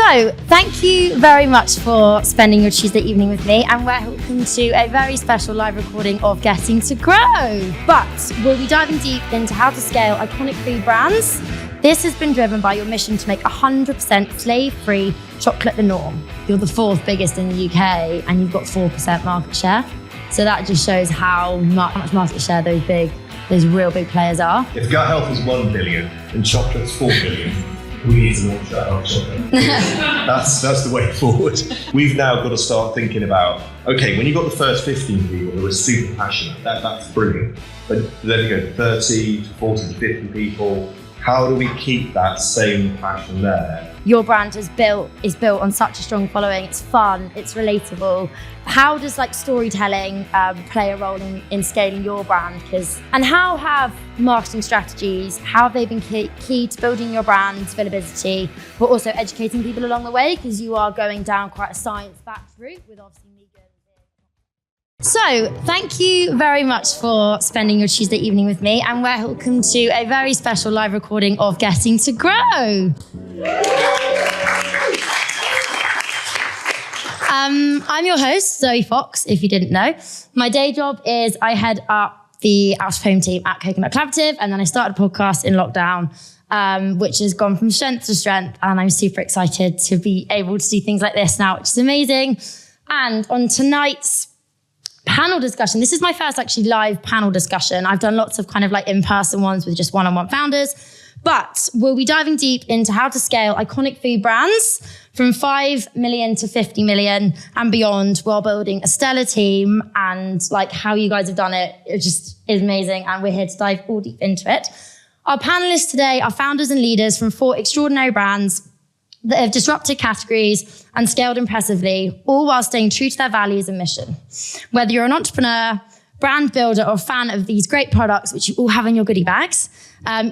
So, thank you very much for spending your Tuesday evening with me, and welcome to a very special live recording of Getting to Grow. But we'll be diving deep into how to scale iconic food brands. This has been driven by your mission to make 100% slave-free chocolate the norm. You're the fourth biggest in the UK, and you've got 4% market share. So that just shows how much market share those real big players are. If gut health is 1 billion and chocolate's 4 billion, we need to launch that health chocolate. That's the way forward. We've now got to start thinking about, okay, when you've got the first 15 people who are super passionate, that's brilliant. But then you go 30 to 40 to 50 people. How do we keep that same passion there? Your brand is built on such a strong following. It's fun, it's relatable. How does storytelling play a role in scaling your brand? And how have marketing strategies, how have they been key to building your brand's visibility, but also educating people along the way? Because you are going down quite a science-backed route with obviously vegan. So, thank you very much for spending your Tuesday evening with me, and welcome to a very special live recording of Getting to Grow. I'm your host, Zoe Fox, if you didn't know. My day job is I head up the out-of-home team at Coconut Collaborative, and then I started a podcast in lockdown, which has gone from strength to strength, and I'm super excited to be able to do things like this now, which is amazing. And on tonight's panel discussion, this is my first actually live panel discussion. I've done lots of in-person ones with just one-on-one founders, but we'll be diving deep into how to scale iconic food brands from 5 million to 50 million and beyond while building a stellar team, and how you guys have done it. It just is amazing, and we're here to dive all deep into it. Our panelists today are founders and leaders from 4 extraordinary brands that have disrupted categories and scaled impressively, all while staying true to their values and mission. Whether you're an entrepreneur, brand builder, or fan of these great products, which you all have in your goodie bags,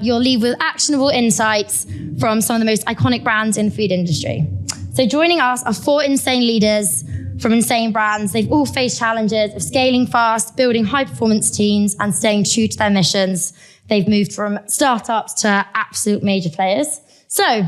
you'll leave with actionable insights from some of the most iconic brands in the food industry. So joining us are 4 insane leaders from insane brands. They've all faced challenges of scaling fast, building high-performance teams, and staying true to their missions. They've moved from startups to absolute major players. So,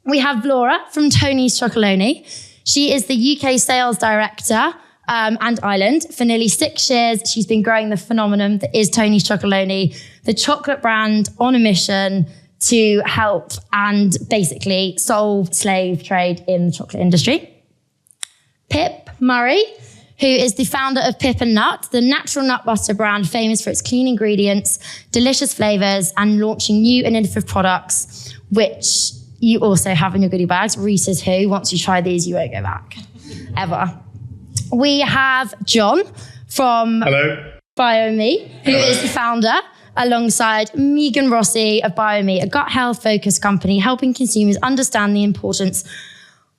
we have Vlora from Tony's Chocolonely. She is the UK sales director and Ireland. For nearly 6 years, she's been growing the phenomenon that is Tony's Chocolonely, the chocolate brand on a mission to help and basically solve slave trade in the chocolate industry. Pip Murray, who is the founder of Pip Nut, the natural nut butter brand famous for its clean ingredients, delicious flavors, and launching new and innovative products, which you also have in your goodie bags. Reese's Who, once you try these, you won't go back, ever. We have John from Bio&Me, who is the founder, alongside Megan Rossi of Bio&Me, a gut health focused company helping consumers understand the importance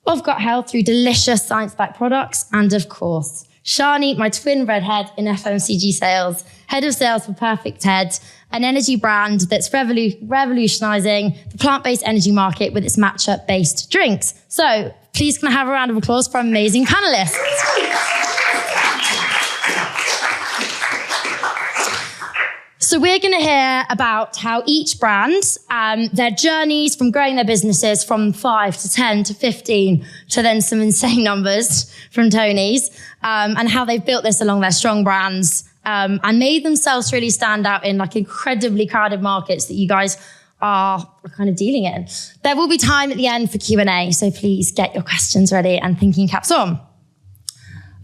of gut health through delicious science-backed products. And of course, Shani, my twin redhead in FMCG sales, head of sales for Perfect Head, an energy brand that's revolutionizing the plant-based energy market with its matcha-based drinks. So please can I have a round of applause for our amazing panelists. So we're going to hear about how each brand, their journeys from growing their businesses from 5 to 10 to 15 to then some insane numbers from Tony's, and how they've built this along their strong brands and made themselves really stand out in incredibly crowded markets that you guys are kind of dealing in. There will be time at the end for Q&A, so please get your questions ready and thinking caps on.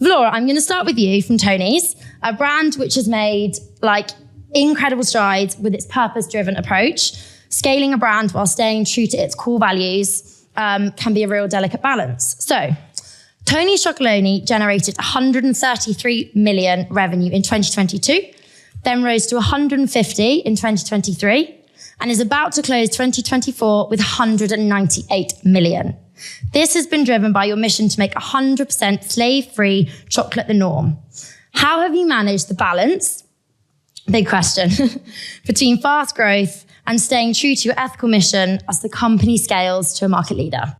Vlora, I'm going to start with you from Tony's, a brand which has made incredible strides with its purpose-driven approach. Scaling a brand while staying true to its core values can be a real delicate balance. So, Tony's Chocolonely generated 133 million revenue in 2022, then rose to 150 in 2023, and is about to close 2024 with 198 million. This has been driven by your mission to make 100% slave-free chocolate the norm. How have you managed the balance, big question, between fast growth and staying true to your ethical mission as the company scales to a market leader?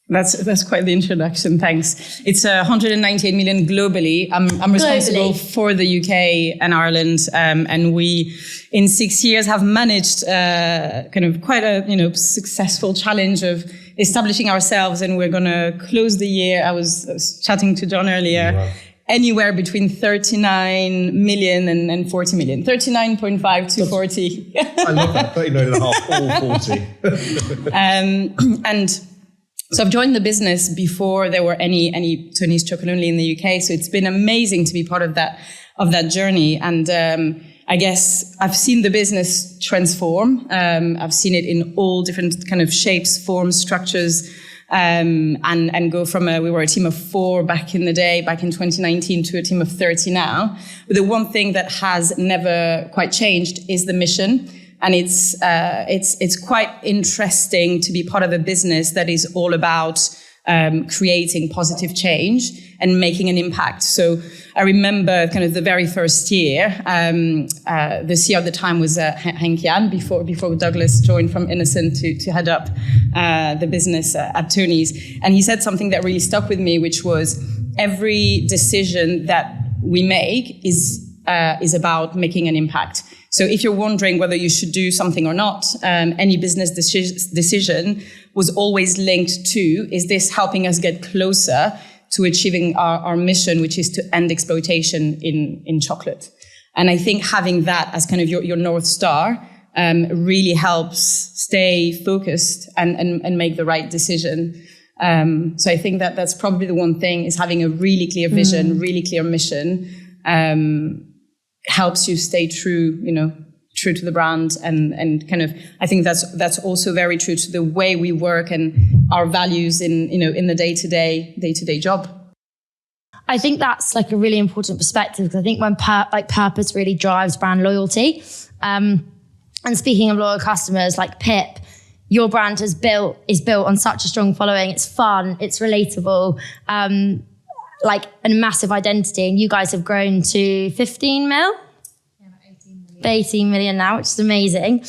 That's quite the introduction, thanks. It's 198 million globally. I'm responsible for the UK and Ireland, and we, in 6 years, have managed kind of quite a successful challenge of establishing ourselves, and we're going to close the year. I was chatting to John earlier. Wow. Anywhere between 39 million and 40 million. 39.5 to 40. I love that. 39.5 or 40. And so I've joined the business before there were any Tony's Chocolonely in the UK. So it's been amazing to be part of that journey. And I guess I've seen the business transform. I've seen it in all different kind of shapes, forms, structures. And go from we were a team of 4 back in the day, back in 2019, to a team of 30 now. But the one thing that has never quite changed is the mission. And it's quite interesting to be part of a business that is all about creating positive change and making an impact. So I remember kind of the very first year, the CEO at the time was Henk Jan, before Douglas joined from Innocent to head up the business at Tony's. And he said something that really stuck with me, which was every decision that we make is about making an impact. So if you're wondering whether you should do something or not, any business decision was always linked to, is this helping us get closer to achieving our mission, which is to end exploitation in chocolate. And I think having that as kind of your North Star really helps stay focused and make the right decision. So I think that's probably the one thing, is having a really clear vision, really clear mission, helps you stay true to the brand, and kind of, I think that's also very true to the way we work and our values in the day-to-day job. I think that's like a really important perspective, because I think when purpose really drives brand loyalty. And speaking of loyal customers, like Pip, your brand is built on such a strong following. It's fun, it's relatable, like a massive identity. And you guys have grown to 15 mil? 18 million now, which is amazing.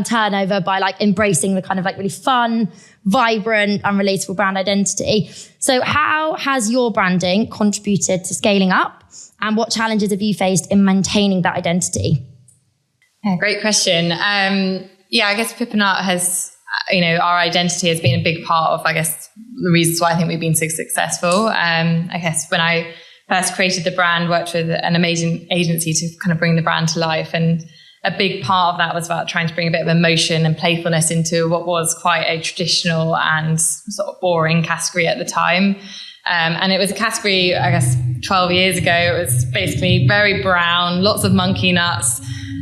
Turnover, by like embracing the kind of like really fun, vibrant and relatable brand identity. So how has your branding contributed to scaling up, and what challenges have you faced in maintaining that identity? Yeah, great question. I guess Pip Nut has, our identity has been a big part of, I guess, the reasons why I think we've been so successful. I guess when I first created the brand, worked with an amazing agency to kind of bring the brand to life. And a big part of that was about trying to bring a bit of emotion and playfulness into what was quite a traditional and sort of boring category at the time. And it was a category, I guess, 12 years ago. It was basically very brown, lots of monkey nuts,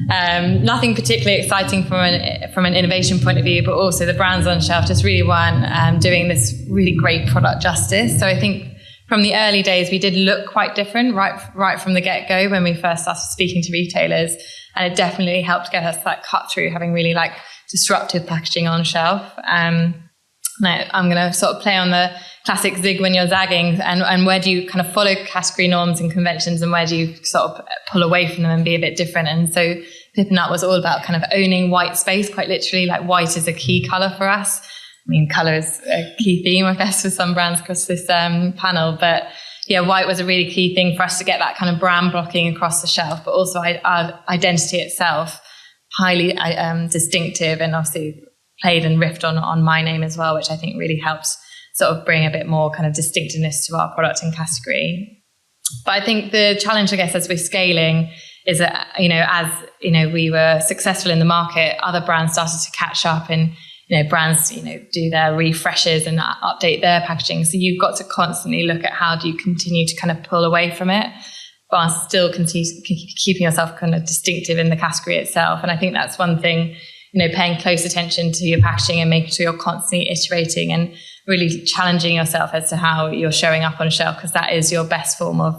nothing particularly exciting from an innovation point of view, but also the brands on shelf just really weren't doing this really great product justice. So I think from the early days, we did look quite different right from the get-go when we first started speaking to retailers. And it definitely helped get us that cut through, having really like disruptive packaging on shelf. Now I'm going to sort of play on the classic zig when you're zagging, and where do you kind of follow category norms and conventions, and where do you sort of pull away from them and be a bit different? And so Pip Nut was all about kind of owning white space, quite literally. Like white is a key color for us. I mean, colour is a key theme, I guess, for some brands across this panel. But yeah, white was a really key thing for us to get that kind of brand blocking across the shelf, but also our identity itself, highly distinctive, and obviously played and riffed on my name as well, which I think really helps sort of bring a bit more kind of distinctiveness to our product and category. But I think the challenge, I guess, as we're scaling is that, we were successful in the market, other brands started to catch up, and brands, do their refreshes and update their packaging. So you've got to constantly look at how do you continue to kind of pull away from it, but still keeping yourself kind of distinctive in the category itself. And I think that's one thing, paying close attention to your packaging and making sure you're constantly iterating and really challenging yourself as to how you're showing up on shelf, because that is your best form of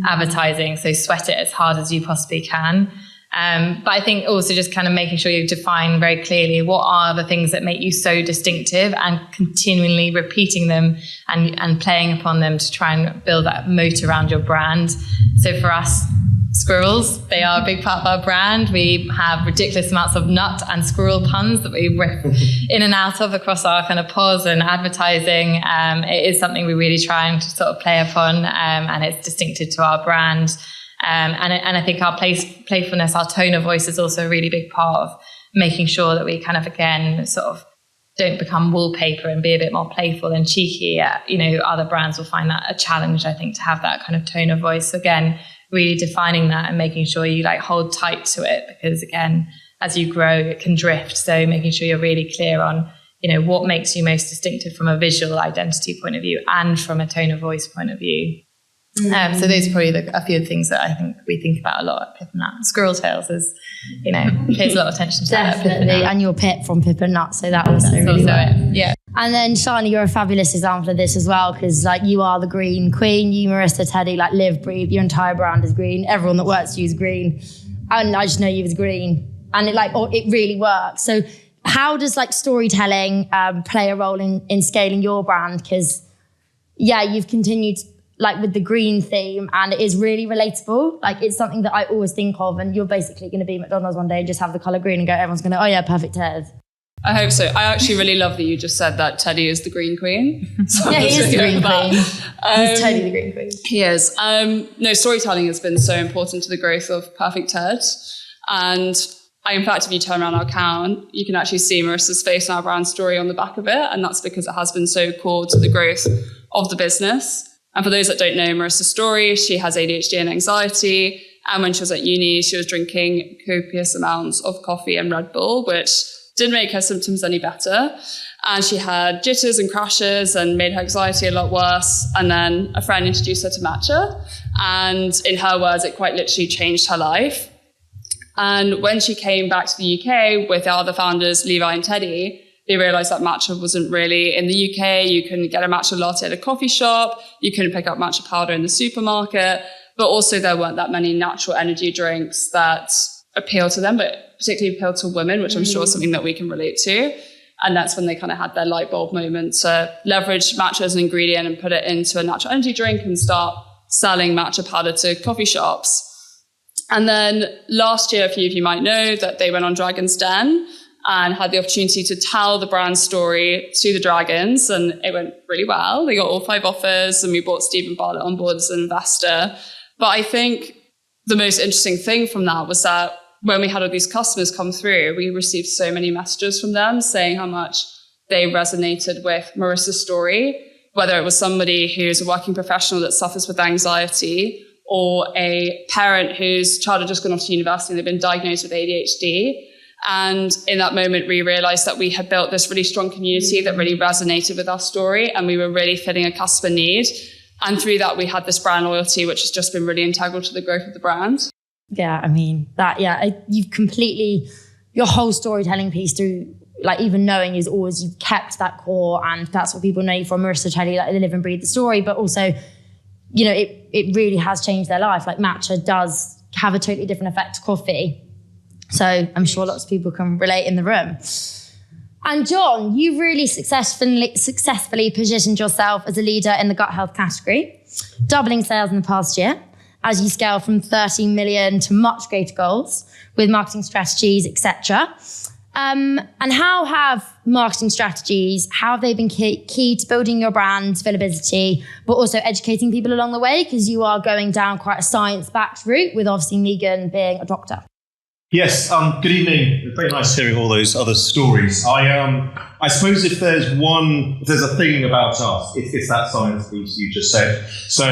advertising. So sweat it as hard as you possibly can. But I think also just kind of making sure you define very clearly what are the things that make you so distinctive, and continually repeating them and playing upon them to try and build that moat around your brand. So for us, squirrels, they are a big part of our brand. We have ridiculous amounts of nut and squirrel puns that we riff in and out of across our kind of pods and advertising. It is something we really try and sort of play upon, and it's distinctive to our brand. And I think our playfulness, our tone of voice is also a really big part of making sure that we kind of, again, sort of don't become wallpaper and be a bit more playful and cheeky, other brands will find that a challenge, I think, to have that kind of tone of voice. Again, really defining that and making sure you like hold tight to it, because again, as you grow, it can drift. So making sure you're really clear on, what makes you most distinctive from a visual identity point of view and from a tone of voice point of view. So those are probably a few of the things that I think we think about a lot at Pip Nut. Squirrel tails is, pays a lot of attention to that. Definitely, and you're Pip from Pip Nut, so that also really works. Yeah. And then Shani, you're a fabulous example of this as well, because like you are the green queen. You, Marissa, Teddy, like live, breathe. Your entire brand is green. Everyone that works for you is green, and I just know you as green, and it really works. So how does like storytelling play a role in scaling your brand? Because you've continued like with the green theme, and it is really relatable. Like it's something that I always think of, and you're basically going to be McDonald's one day and just have the colour green and go, everyone's going to, oh yeah, perfect Tez. I hope so. I actually really love that you just said that Teddy is the green queen. So yeah, he is the green queen. He's totally the green queen. He is. No, storytelling has been so important to the growth of Perfect Ted. And in fact, if you turn around our account, you can actually see Marissa's face and our brand story on the back of it. And that's because it has been so core to the growth of the business. And for those that don't know Marissa's story, she has ADHD and anxiety. And when she was at uni, she was drinking copious amounts of coffee and Red Bull, which didn't make her symptoms any better. And she had jitters and crashes and made her anxiety a lot worse. And then a friend introduced her to matcha. And in her words, it quite literally changed her life. And when she came back to the UK with our other founders, Levi and Teddy, they realized that matcha wasn't really in the UK. You couldn't get a matcha latte at a coffee shop. You couldn't pick up matcha powder in the supermarket. But also there weren't that many natural energy drinks that appeal to them, but particularly appeal to women, which I'm sure is something that we can relate to. And that's when they kind of had their light bulb moment to leverage matcha as an ingredient and put it into a natural energy drink and start selling matcha powder to coffee shops. And then last year, a few of you might know that they went on Dragon's Den and had the opportunity to tell the brand story to the Dragons, and it went really well. They got all 5 offers, and we brought Stephen Bartlett on board as an investor. But I think the most interesting thing from that was that when we had all these customers come through, we received so many messages from them saying how much they resonated with Marissa's story, whether it was somebody who's a working professional that suffers with anxiety, or a parent whose child had just gone off to university and they've been diagnosed with ADHD. And in that moment, we realized that we had built this really strong community that really resonated with our story, and we were really filling a customer need. And through that, we had this brand loyalty, which has just been really integral to the growth of the brand. Yeah, I mean, you've completely, your whole storytelling piece through, like even knowing is always, you've kept that core, and that's what people know you from. Marissa, Teddy, like they live and breathe the story, but also, it really has changed their life. Like matcha does have a totally different effect to coffee. So I'm sure lots of people can relate in the room. And John, you've really successfully positioned yourself as a leader in the gut health category, doubling sales in the past year as you scale from 13 million to much greater goals with marketing strategies, etc. And how have marketing strategies, how have they been key to building your brand's visibility, but also educating people along the way? Because you are going down quite a science-backed route with obviously Megan being a doctor. Yes, good evening. Very nice hearing all those other stories. I suppose if there's a thing about us, it's that science piece you just said. So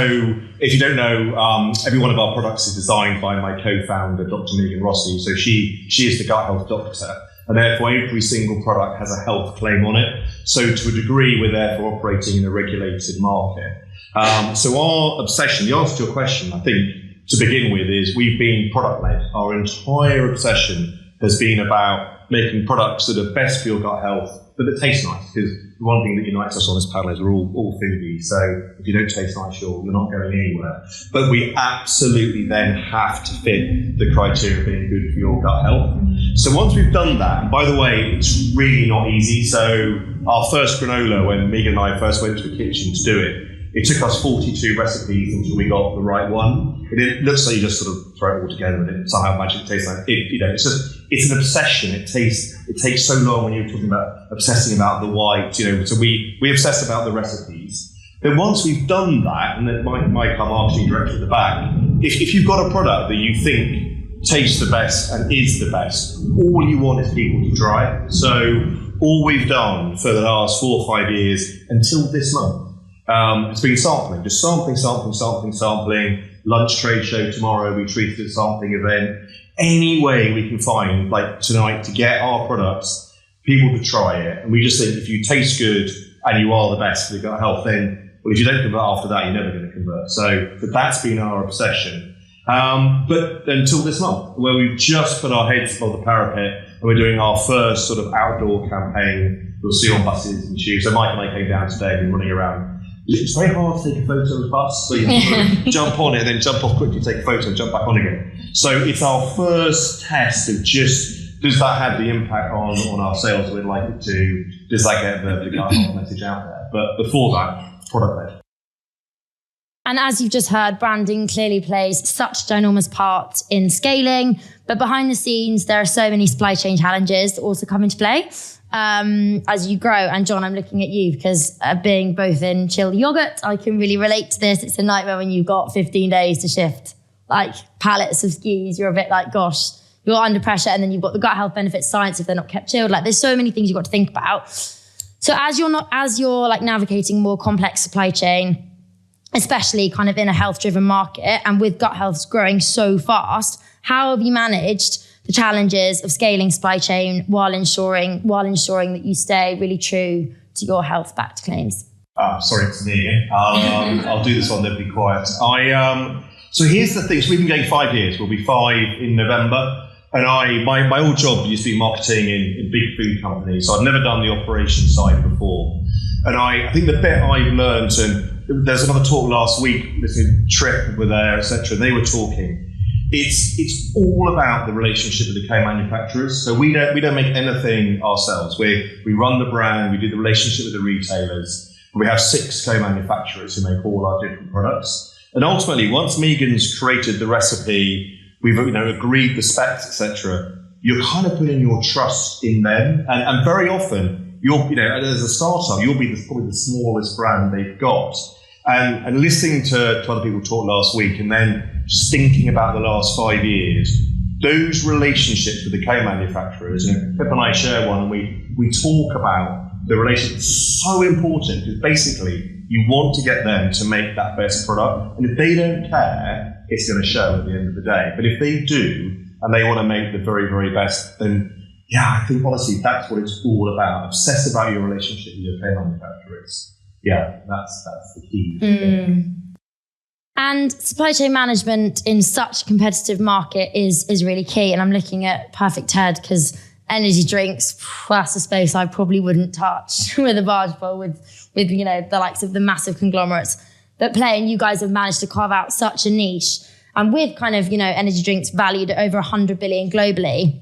if you don't know, every one of our products is designed by my co-founder, Dr. Megan Rossi. So she is the gut health doctor, and therefore every single product has a health claim on it. So to a degree, we're therefore operating in a regulated market. So our obsession, the answer to your question, I think, to begin with, is we've been product-led. Our entire obsession has been about making products that are best for your gut health, but that taste nice. Because the one thing that unites us on this panel is we're all foodies. So if you don't taste nice, you're not going anywhere. But we absolutely then have to fit the criteria of being good for your gut health. So once we've done that, and by the way, it's really not easy. So our first granola, when Megan and I first went to the kitchen to do it, it took us 42 recipes until we got the right one. It looks like you just sort of throw it all together and it somehow magically tastes like it. It's an obsession. It takes so long when you're talking about obsessing about the white. So we obsess about the recipes. Then once we've done that, and then Mike, our marketing director at the back, if you've got a product that you think tastes the best and is the best, all you want is people to try it. So all we've done for the last 4 or 5 years until this month, it's been sampling, just sampling. Lunch trade show tomorrow, we treated a sampling event. Any way we can find, like tonight, to get our products, people to try it. And we just think if you taste good and you are the best for the gut health, then, well, if you don't convert after that, you're never going to convert. So that's been our obsession. But until this month, where we've just put our heads above the parapet and we're doing our first sort of outdoor campaign. You'll see on buses and tubes. So Mike and I came down today and been running around. It's very hard to take a photo of the bus, so you have to jump on it and then jump off quickly, take a photo and jump back on again. So it's our first test of just, does that have the impact on our sales we'd like it to? Does that get the gut health message out there? But before that, product-led. And as you've just heard, branding clearly plays such a ginormous part in scaling. But behind the scenes, there are so many supply chain challenges that also come into play as you grow. And John, I'm looking at you because being both in chilled yogurt, I can really relate to this. It's a nightmare when you've got 15 days to shift like pallets of skis. You're a bit like, gosh, you're under pressure. And then you've got the gut health benefits science if they're not kept chilled. Like there's so many things you've got to think about. So as you're like navigating more complex supply chain, especially kind of in a health-driven market, and with gut health growing so fast, how have you managed the challenges of scaling supply chain while ensuring that you stay really true to your health-backed claims? Sorry, it's me again. I'll do this one, then be quiet. So here's the thing. So we've been going 5 years. We'll be 5 in November. And my old job used to be marketing in big food companies. So I'd never done the operation side before. And I think the bit I've learned, and there's another talk last week, listening to Trip were there, etc. They were talking. It's all about the relationship with the co-manufacturers. So we don't make anything ourselves. We run the brand, we do the relationship with the retailers. And we have 6 co-manufacturers who make all our different products. And ultimately, once Megan's created the recipe, we've agreed the specs, etc. You're kind of putting your trust in them, and very often. As a startup, you'll be probably the smallest brand they've got. And listening to other people talk last week and then just thinking about the last 5 years, those relationships with the co-manufacturers, Pip and I share one, and we talk about the relationship. It's so important because basically you want to get them to make that best product. And if they don't care, it's going to show at the end of the day. But if they do, and they want to make the very, very best, then yeah, I think honestly that's what it's all about. Obsess about your relationship with your co-manufacturers. Yeah, that's the key. And supply chain management in such a competitive market is really key. And I'm looking at Perfect Ted because energy drinks, that's a space I probably wouldn't touch with a barge pole with the likes of the massive conglomerates that play. And you guys have managed to carve out such a niche. And with kind of, energy drinks valued at over 100 billion globally,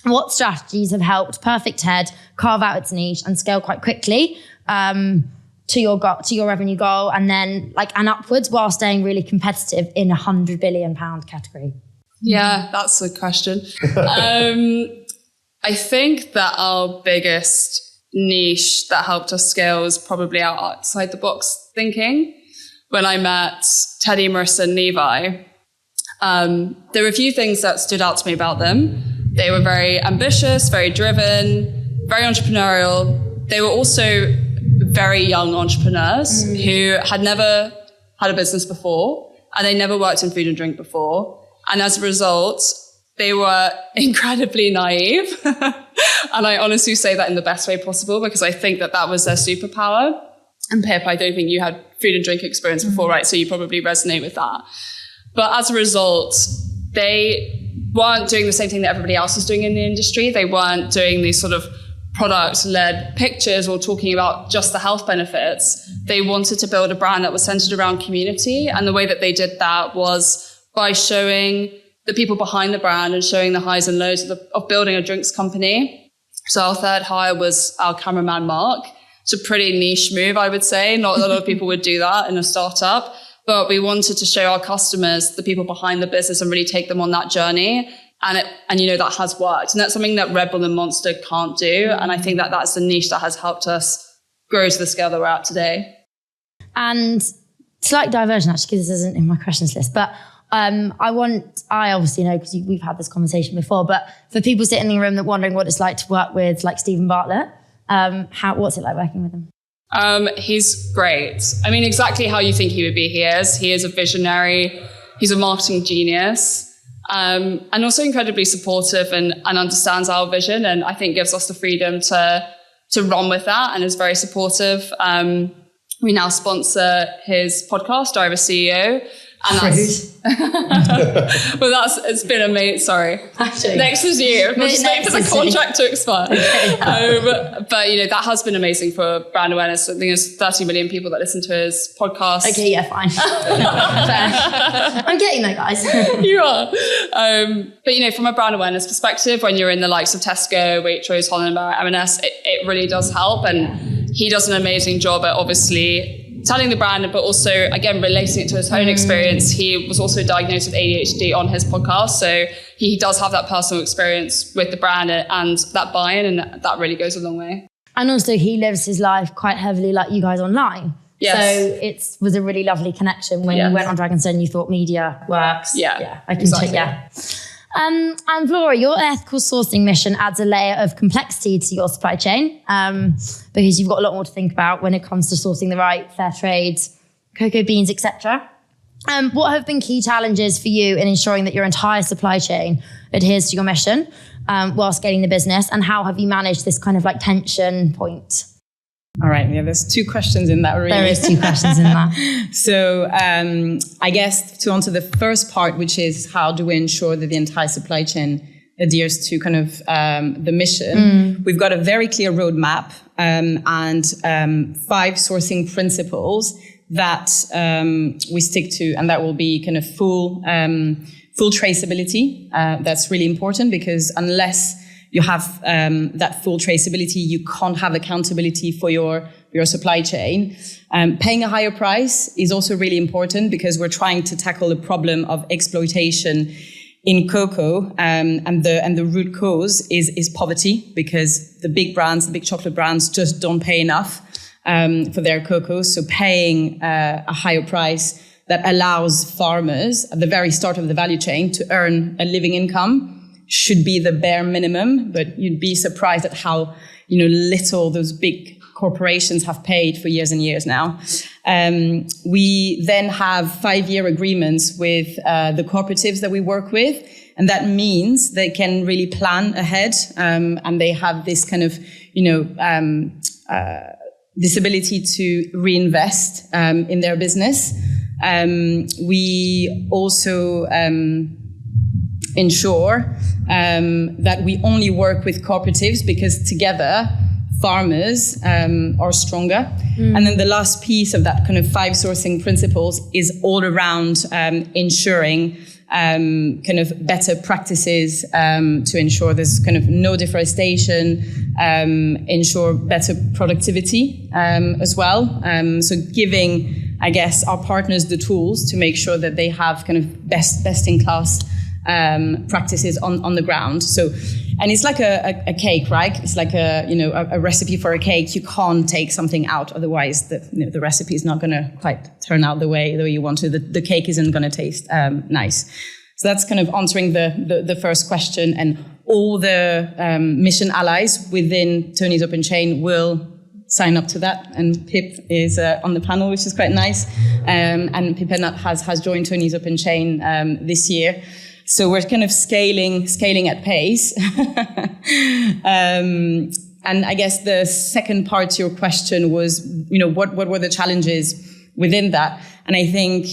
what strategies have helped Perfect Ted carve out its niche and scale quite quickly to your revenue goal and then and upwards while staying really competitive in a £100 billion category? Yeah, that's a question. I think that our biggest niche that helped us scale was probably our outside the box thinking. When I met Teddy, Marissa, and Levi, there were a few things that stood out to me about them. They were very ambitious, very driven, very entrepreneurial. They were also very young entrepreneurs who had never had a business before, and they never worked in food and drink before. And as a result, they were incredibly naive. And I honestly say that in the best way possible because I think that was their superpower. And Pip, I don't think you had food and drink experience before, right? So you probably resonate with that. But as a result, they weren't doing the same thing that everybody else was doing in the industry. They weren't doing these sort of product-led pictures or talking about just the health benefits. They wanted to build a brand that was centered around community. And the way that they did that was by showing the people behind the brand and showing the highs and lows of building a drinks company. So our third hire was our cameraman, Mark. It's a pretty niche move, I would say. Not a lot of people would do that in a startup. But we wanted to show our customers the people behind the business and really take them on that journey. And that has worked. And that's something that Red Bull and Monster can't do. And I think that that's the niche that has helped us grow to the scale that we're at today. And slight diversion, actually, because this isn't in my questions list. But I obviously know because we've had this conversation before, but for people sitting in the room that wondering what it's like to work with like Stephen Bartlett, What's it like working with him? He's great. I mean, exactly how you think he would be. He is a visionary. He's a marketing genius. And also incredibly supportive and understands our vision, and I think gives us the freedom to run with that, and is very supportive. We now sponsor his podcast, Driver CEO. And it's been amazing. Sorry. Actually, next is you. I'm just waiting for the contract to expire. Okay. But that has been amazing for brand awareness. I think there's 30 million people that listen to his podcast. Okay, yeah, fine. I'm getting there, guys. You are. But from a brand awareness perspective, when you're in the likes of Tesco, Waitrose, Holland & Barrett, M&S, it really does help. And he does an amazing job at obviously telling the brand, but also, again, relating it to his own experience. He was also diagnosed with ADHD on his podcast. So he does have that personal experience with the brand and that buy-in, and that really goes a long way. And also he lives his life quite heavily like you guys online. Yes. So it was a really lovely connection when you went on Dragonstone, you thought media works. Yeah, I can take. And Vlora, your ethical sourcing mission adds a layer of complexity to your supply chain because you've got a lot more to think about when it comes to sourcing the right fair trade, cocoa beans, etc. What have been key challenges for you in ensuring that your entire supply chain adheres to your mission while scaling the business, and how have you managed this kind of like tension point? All right, there's two questions in that, really. There is two questions in that. So I guess to answer the first part, which is how do we ensure that the entire supply chain adheres to kind of the mission, we've got a very clear roadmap and 5 sourcing principles that we stick to, and that will be kind of full traceability. That's really important because unless you have that full traceability, you can't have accountability for your supply chain. Paying a higher price is also really important because we're trying to tackle the problem of exploitation in cocoa, and the root cause is poverty, because the big chocolate brands just don't pay enough for their cocoa. So paying a higher price that allows farmers at the very start of the value chain to earn a living income should be the bare minimum, but you'd be surprised at how little those big corporations have paid for years and years now. We then have 5-year agreements with the cooperatives that we work with, and that means they can really plan ahead, and they have this kind of this ability to reinvest in their business. We also ensure that we only work with cooperatives because together farmers are stronger. And then the last piece of that kind of 5 sourcing principles is all around ensuring kind of better practices to ensure there's kind of no deforestation, ensure better productivity as well. So giving, I guess, our partners the tools to make sure that they have kind of best in class practices on the ground. So, and it's like a cake, right? It's like a recipe for a cake. You can't take something out, otherwise the recipe is not going to quite turn out the way you want to. The cake isn't going to taste nice. So that's kind of answering the first question. And all the mission allies within Tony's Open Chain will sign up to that. And Pip is on the panel, which is quite nice. And Pip Nut has joined Tony's Open Chain this year. So we're kind of scaling at pace. And I guess the second part to your question was, what were the challenges within that? And I think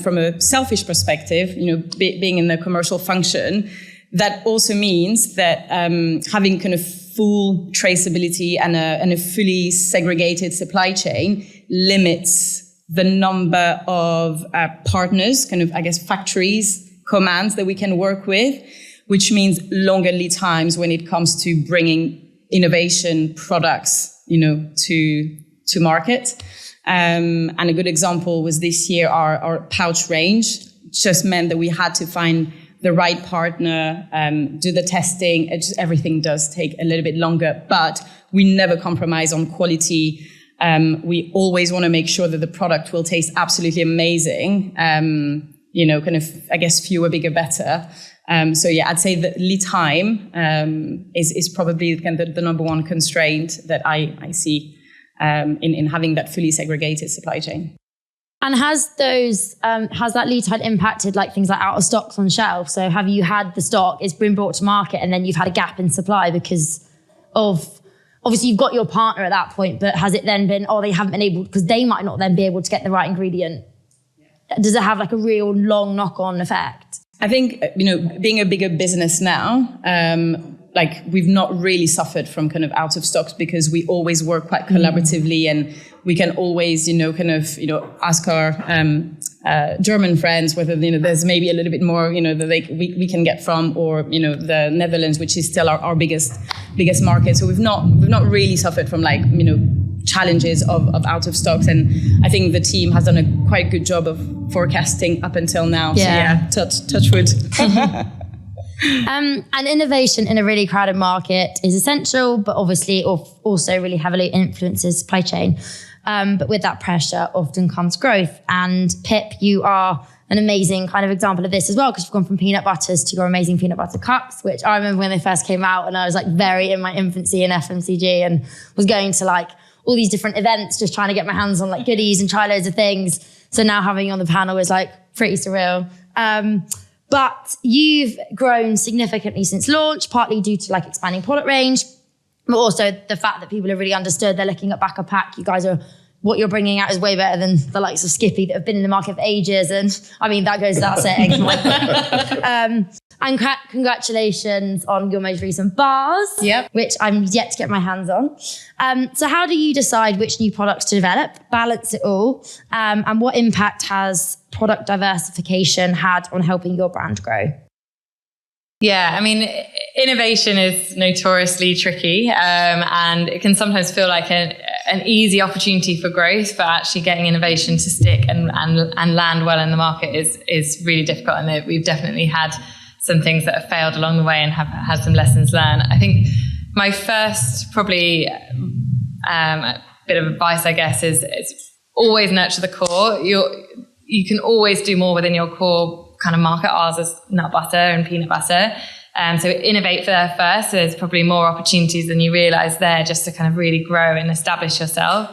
from a selfish perspective, being in the commercial function, that also means that having kind of full traceability and a fully segregated supply chain limits the number of partners, kind of, I guess, factories, commands that we can work with, which means longer lead times when it comes to bringing innovation products, to market. And a good example was this year, our pouch range just meant that we had to find the right partner, do the testing. Everything does take a little bit longer, but we never compromise on quality. We always want to make sure that the product will taste absolutely amazing. Kind of, I guess, fewer, bigger, better. So yeah, I'd say that lead time is probably kind of the number one constraint that I see in having that fully segregated supply chain. And has that lead time impacted like things like out of stocks on shelf? So have you had the stock, it's been brought to market and then you've had a gap in supply because of, obviously you've got your partner at that point, but has it then been, they haven't been able, because they might not then be able to get the right ingredient? Does it have like a real long knock-on effect? I think, being a bigger business now, like we've not really suffered from kind of out of stocks because we always work quite collaboratively and we can always, ask our German friends whether, there's maybe a little bit more, that we can get from, or, the Netherlands, which is still our biggest market. So we've not really suffered from like, challenges of out of stocks. And I think the team has done a quite good job of forecasting up until now. Yeah. So touch wood. And innovation in a really crowded market is essential, but obviously also really heavily influences supply chain. But with that pressure often comes growth. And Pip, you are an amazing kind of example of this as well, because you've gone from peanut butters to your amazing peanut butter cups, which I remember when they first came out and I was like very in my infancy in FMCG and was going to like all these different events, just trying to get my hands on like goodies and try loads of things. So now having you on the panel is like pretty surreal. But you've grown significantly since launch, partly due to like expanding product range, but also the fact that people have really understood they're looking at back of pack. You guys what you're bringing out is way better than the likes of Skippy that have been in the market for ages. And I mean, that goes without saying. And congratulations on your most recent bars, which I'm yet to get my hands on. So how do you decide which new products to develop, balance it all, and what impact has product diversification had on helping your brand grow? Yeah, I mean, innovation is notoriously tricky, and it can sometimes feel like an easy opportunity for growth, but actually getting innovation to stick and land well in the market is really difficult. And we've definitely had some things that have failed along the way and have had some lessons learned. I think my first probably bit of advice, I guess, is always nurture the core. You can always do more within your core kind of market. Ours is nut butter and peanut butter. So innovate there first. So there's probably more opportunities than you realize there just to kind of really grow and establish yourself.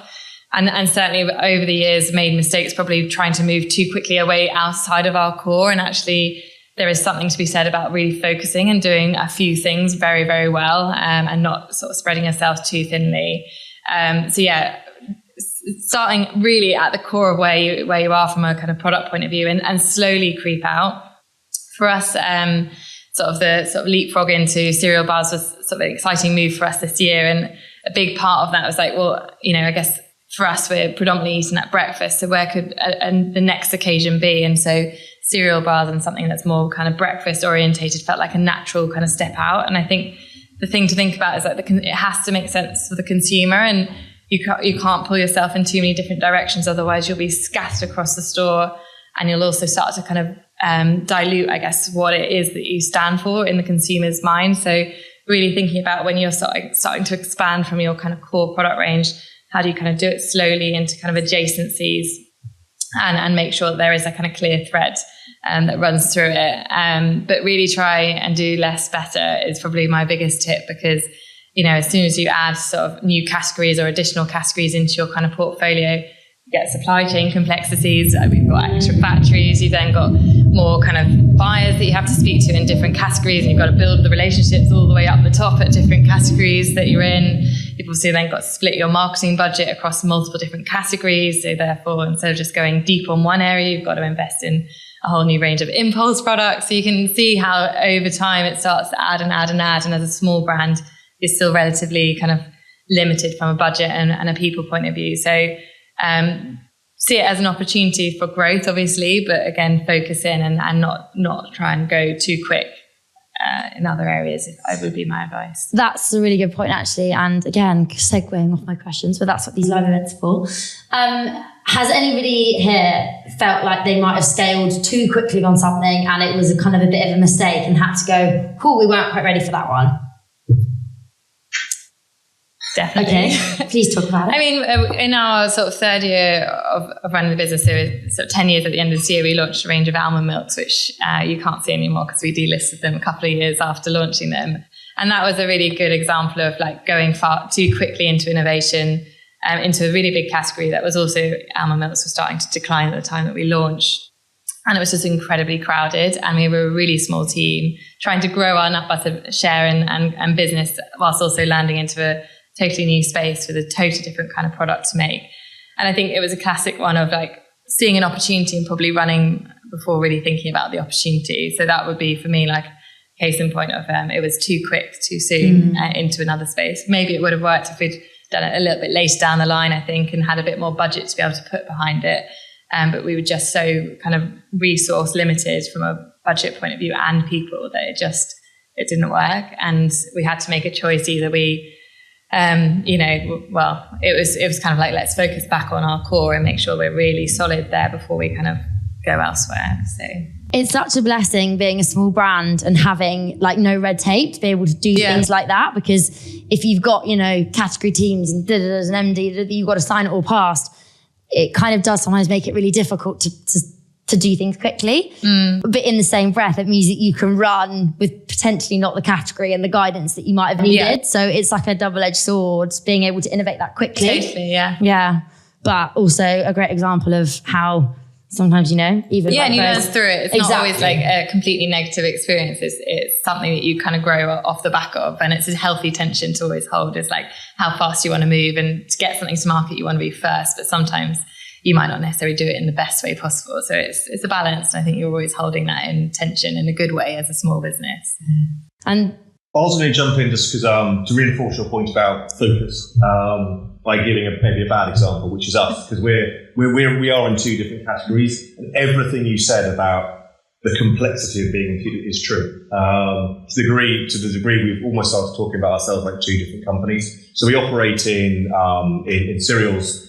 And certainly over the years made mistakes probably trying to move too quickly away outside of our core. And actually there is something to be said about really focusing and doing a few things very, very well, and not sort of spreading yourself too thinly. Starting really at the core of where you are from a kind of product point of view and slowly creep out. For us, sort of leapfrog into cereal bars was sort of an exciting move for us this year. And a big part of that was like, well, I guess for us, we're predominantly eating at breakfast. So where could the next occasion be? And so cereal bars and something that's more kind of breakfast orientated felt like a natural kind of step out. And I think the thing to think about is that it has to make sense for the consumer, and you can't pull yourself in too many different directions. Otherwise you'll be scattered across the store, and you'll also start to kind of dilute, I guess, what it is that you stand for in the consumer's mind. So really thinking about when you're starting to expand from your kind of core product range, how do you kind of do it slowly into kind of adjacencies and make sure that there is a kind of clear thread that runs through it. But really try and do less better is probably my biggest tip, because as soon as you add sort of new categories or additional categories into your kind of portfolio, you get supply chain complexities. We've got extra factories. You've then got more kind of buyers that you have to speak to in different categories, and you've got to build the relationships all the way up the top at different categories that you're in. You've also then got to split your marketing budget across multiple different categories. So therefore, instead of just going deep on one area, you've got to invest in a whole new range of impulse products. So you can see how over time it starts to add and add and add. And as a small brand, is still relatively kind of limited from a budget and a people point of view. So see it as an opportunity for growth, obviously, but again, focus in and not try and go too quick in other areas, would be my advice. That's a really good point, actually. And again, segueing off my questions, but that's what these live events are for. Has anybody here felt like they might have scaled too quickly on something and it was a kind of a bit of a mistake and had to go, cool, we weren't quite ready for that one? Definitely. Okay, please talk about it. I mean, in our sort of third year of running the business, so sort of 10 years at the end of this year, we launched a range of almond milks, which you can't see anymore because we delisted them a couple of years after launching them. And that was a really good example of like going far too quickly into innovation, into a really big category that was also, almond milks were starting to decline at the time that we launched. And it was just incredibly crowded. And we were a really small team trying to grow our nut butter share and business whilst also landing into a totally new space with a totally different kind of product to make. And I think it was a classic one of like seeing an opportunity and probably running before really thinking about the opportunity. So that would be for me like case in point of it was too quick, too soon into another space. Maybe it would have worked if we'd done it a little bit later down the line, I think, and had a bit more budget to be able to put behind it. But we were just so kind of resource limited from a budget point of view and people that it didn't work. And we had to make a choice. Either we, it was kind of like, let's focus back on our core and make sure we're really solid there before we kind of go elsewhere. So it's such a blessing being a small brand and having like no red tape to be able to do things like that. Because if you've got, category teams and an MD that you've got to sign it all past, it kind of does sometimes make it really difficult to do things quickly. But in the same breath, it means that you can run with potentially not the category and the guidance that you might have needed. Yeah. So it's like a double-edged sword, being able to innovate that quickly. Totally, yeah. Yeah. But also a great example of how sometimes, even... Yeah, and you learn through it. It's not always like a completely negative experience. It's something that you kind of grow off the back of. And it's a healthy tension to always hold. It's like how fast you want to move, and to get something to market, you want to be first. But sometimes you might not necessarily do it in the best way possible. So it's a balance. And I think you're always holding that in tension in a good way as a small business. And I was going to jump in just because to reinforce your point about focus, by giving maybe a bad example, which is us, because we are in two different categories, and everything you said about the complexity of being included is true. To the degree we've almost started talking about ourselves like two different companies. So we operate in cereals,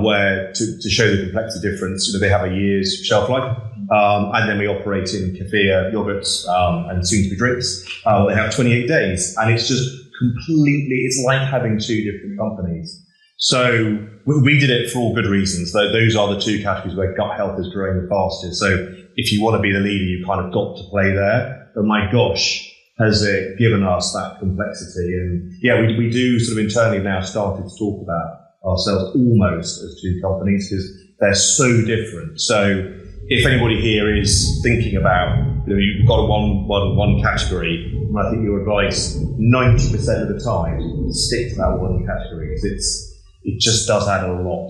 where to show the complexity difference, they have a year's shelf life. And then we operate in kefir, yogurts, and soon to be drinks. They have 28 days, and it's just it's like having two different companies. So we did it for all good reasons. Those are the two categories where gut health is growing the fastest. So if you want to be the leader, you kind of got to play there. But my gosh, has it given us that complexity? And yeah, we do sort of internally now started to talk about ourselves almost as two companies because they're so different. So if anybody here is thinking about, you've got a one category, I think your advice 90% of the time stick to that one category because it just does add a lot.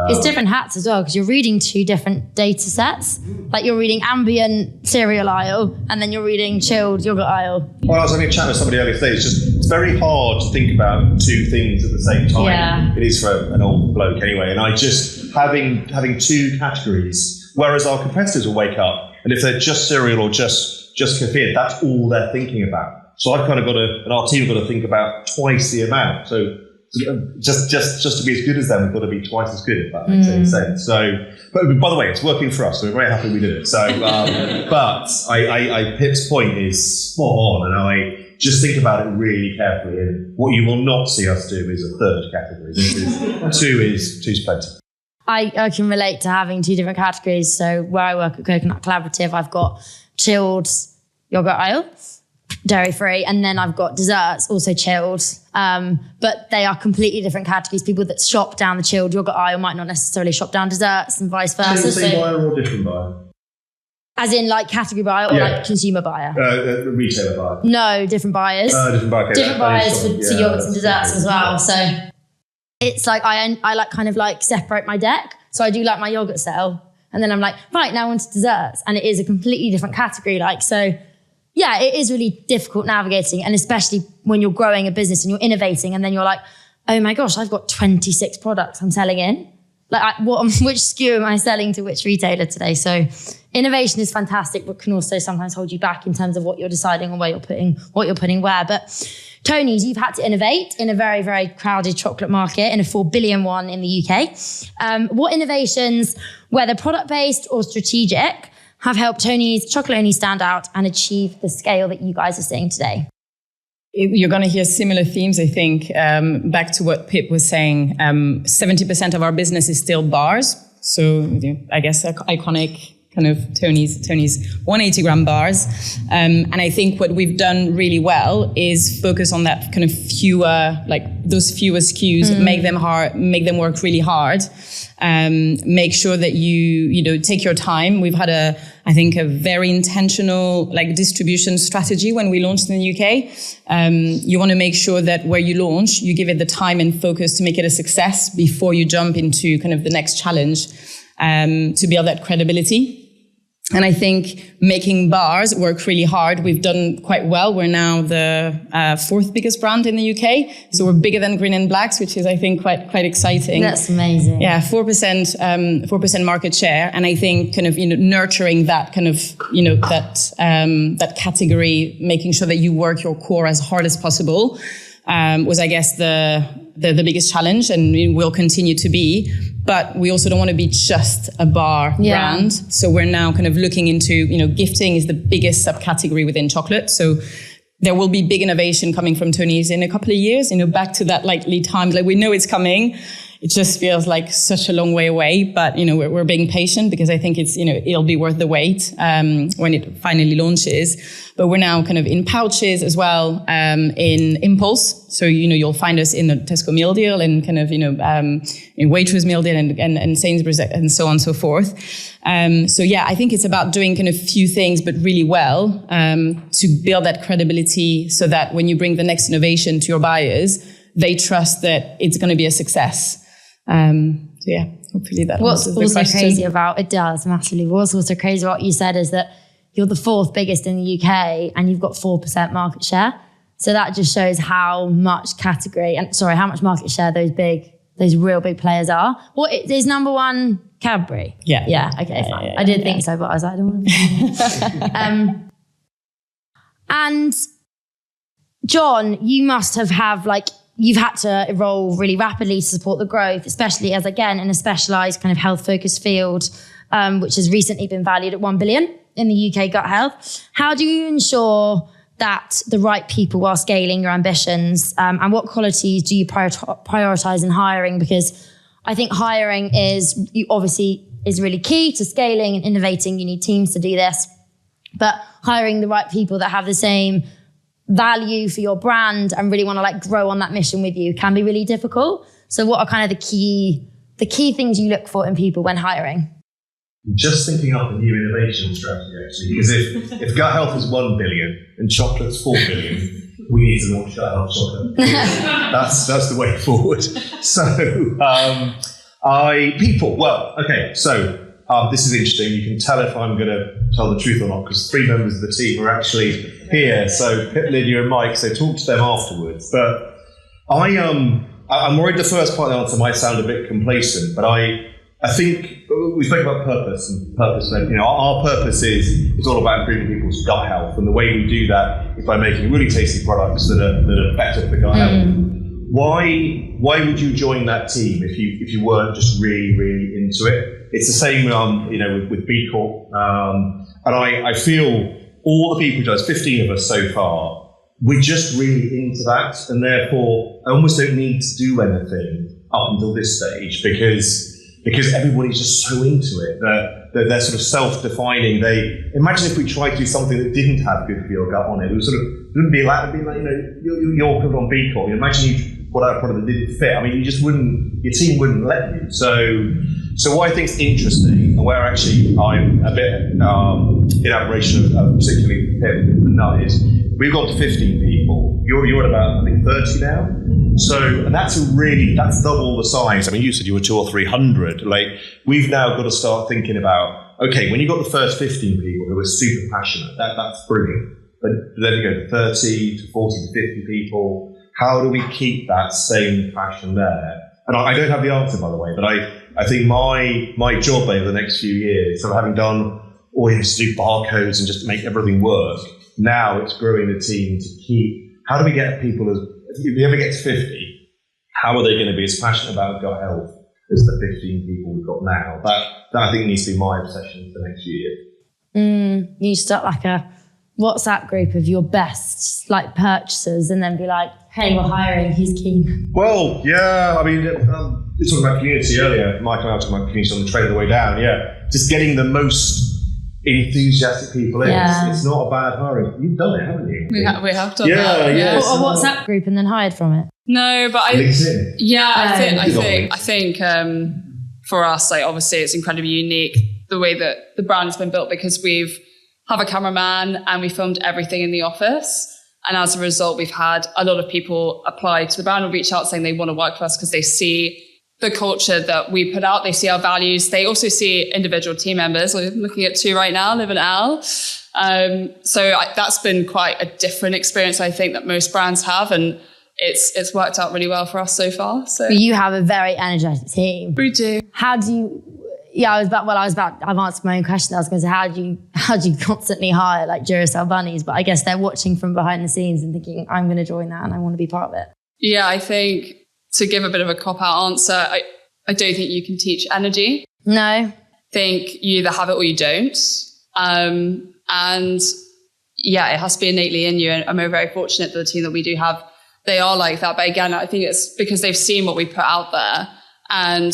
It's different hats as well because you're reading two different data sets. Like you're reading ambient cereal aisle and then you're reading chilled yogurt aisle. Well, I was having a chat with somebody earlier today. It's very hard to think about two things at the same time. Yeah. It is for an old bloke anyway. And I just having two categories, whereas our competitors will wake up and if they're just cereal or just kefir, that's all they're thinking about. So I've kind of and our team have got to think about twice the amount. So just to be as good as them, we've got to be twice as good, if that makes any sense. So, but by the way, it's working for us, so we're very happy we did it. So, but Pip's point is spot on, and I just think about it really carefully. And what you will not see us do is a third category. Two's plenty. I can relate to having two different categories. So where I work at Coconut Collaborative, I've got chilled yogurt aisle, dairy-free, and then I've got desserts, also chilled. But they are completely different categories. People that shop down the chilled yogurt aisle might not necessarily shop down desserts and vice versa. Same buyer or different buyer? As in like category buyer or like consumer buyer? Retailer buyer. No, different buyers. Different buyer. Okay. Different buyers for yogurts and desserts as well. So it's like I like kind of like separate my deck. So I do like my yogurt sale. And then I'm like, right, now on to desserts. And it is a completely different category. So yeah, it is really difficult navigating. And especially when you're growing a business and you're innovating and then you're like, oh my gosh, I've got 26 products I'm selling in. Like which SKU am I selling to which retailer today? So innovation is fantastic, but can also sometimes hold you back in terms of what you're deciding on what you're putting where. But Tony's, you've had to innovate in a very, very crowded chocolate market in a 4 billion one in the UK. What innovations, whether product-based or strategic, have helped Tony's Chocolonely stand out and achieve the scale that you guys are seeing today? You're going to hear similar themes, I think. Back to what Pip was saying, 70% of our business is still bars. So I guess iconic kind of Tony's 180-gram bars. And I think what we've done really well is focus on that kind of those fewer SKUs, make them work really hard. Make sure that you take your time. We've had a very intentional distribution strategy when we launched in the UK. You want to make sure that where you launch, you give it the time and focus to make it a success before you jump into kind of the next challenge, to build that credibility. And I think making bars work really hard. We've done quite well. We're now the fourth biggest brand in the UK. So we're bigger than Green and Blacks, which is, I think, quite exciting. That's amazing. Yeah, 4% market share. And I think kind of, nurturing that kind of, that category, making sure that you work your core as hard as possible, was, I guess, the biggest challenge, and will continue to be. But we also don't want to be just a bar brand. So we're now kind of looking into, gifting is the biggest subcategory within chocolate. So there will be big innovation coming from Tony's in a couple of years, back to that lead times. We know it's coming. It just feels like such a long way away, but we're being patient because I think it's it'll be worth the wait when it finally launches. But we're now kind of in pouches as well, in impulse. So you'll find us in the Tesco meal deal and kind of in Waitrose meal deal and Sainsbury's and so on and so forth. I think it's about doing kind of few things but really well, to build that credibility so that when you bring the next innovation to your buyers, they trust that it's going to be a success. Hopefully that answers the question. What's also crazy about it does massively. What's also crazy about what you said is that you're the fourth biggest in the UK and you've got 4% market share. So that just shows how much how much market share those real big players are. What is number one? Cadbury? Yeah. Yeah, okay, fine. I did think so, but I was like, I don't want to. And John, you must have you've had to evolve really rapidly to support the growth, especially as, again, in a specialised kind of health-focused field, which has recently been valued at 1 billion in the UK gut health. How do you ensure that the right people are scaling your ambitions? And what qualities do you prioritise in hiring? Because I think hiring is really key to scaling and innovating. You need teams to do this. But hiring the right people that have the same value for your brand and really want to grow on that mission with you can be really difficult. So what are kind of the key things you look for in people when hiring? Just thinking up a new innovation strategy, actually, because if gut health is 1 billion and chocolate's 4 billion, we need to launch gut health chocolate. That's the way forward. So, this is interesting. You can tell if I'm going to tell the truth or not, because 3 members of the team are actually here. So Pip, Lydia and Mike, so talk to them afterwards. But I'm worried the first part of the answer might sound a bit complacent, but I think we spoke about purpose and purpose. Our purpose is all about improving people's gut health, and the way we do that is by making really tasty products that are better for gut health. Why would you join that team if you weren't just really, really into it? It's the same, with B Corp, and I feel all the people, there's 15 of us so far, we're just really into that, and therefore I almost don't need to do anything up until this stage because everybody's just so into it that they're sort of self-defining. Imagine if we tried to do something that didn't have good for your gut on it. It wouldn't be like you're put on B Corp. Imagine you put out a product that didn't fit. I mean, your team wouldn't let you. So what I think is interesting, and where actually I'm a bit in admiration of particularly Pip Nut, is we've got to 15 people. You're at about, I think, 30 now. So, and that's double the size. I mean, you said you were 200 or 300. We've now got to start thinking about, okay, when you've got the first 15 people who are super passionate, that's brilliant. But then you go to 30 to 40 to 50 people. How do we keep that same passion there? And I don't have the answer, by the way, but I think my job over the next few years, of having done all you have to do barcodes and just make everything work, now it's growing the team to keep, how do we get people if we ever get to 50, how are they going to be as passionate about gut health as the 15 people we've got now? That I think needs to be my obsession for the next few years. You start WhatsApp group of your best like purchasers and then be like, hey, we're hiring, who's keen? Well, yeah, I mean, you were talking about community earlier. Mike and I were talking about community on the train on the way down. Yeah, just getting the most enthusiastic people in. Yeah. It's not a bad hiring. You've done it, haven't you? We have done that. Yeah. Or a WhatsApp group and then hired from it. No, but LinkedIn. I think for us, like obviously it's incredibly unique the way that the brand has been built because we've have a cameraman and we filmed everything in the office. And as a result, we've had a lot of people apply to the brand or reach out saying they want to work for us because they see the culture that we put out. They see our values. They also see individual team members. We're looking at 2 right now, Liv and Al. That's been quite a different experience, I think, that most brands have. And it's worked out really well for us so far. So you have a very energetic team. We do. How do you... Yeah, I've answered my own question. I was going to say, how do you constantly hire like Duracell bunnies? But I guess they're watching from behind the scenes and thinking, I'm going to join that and I want to be part of it. Yeah, I think to give a bit of a cop-out answer, I don't think you can teach energy. No. I think you either have it or you don't. And yeah, it has to be innately in you. And we're very fortunate that the team that we do have, they are like that. But again, I think it's because they've seen what we put out there and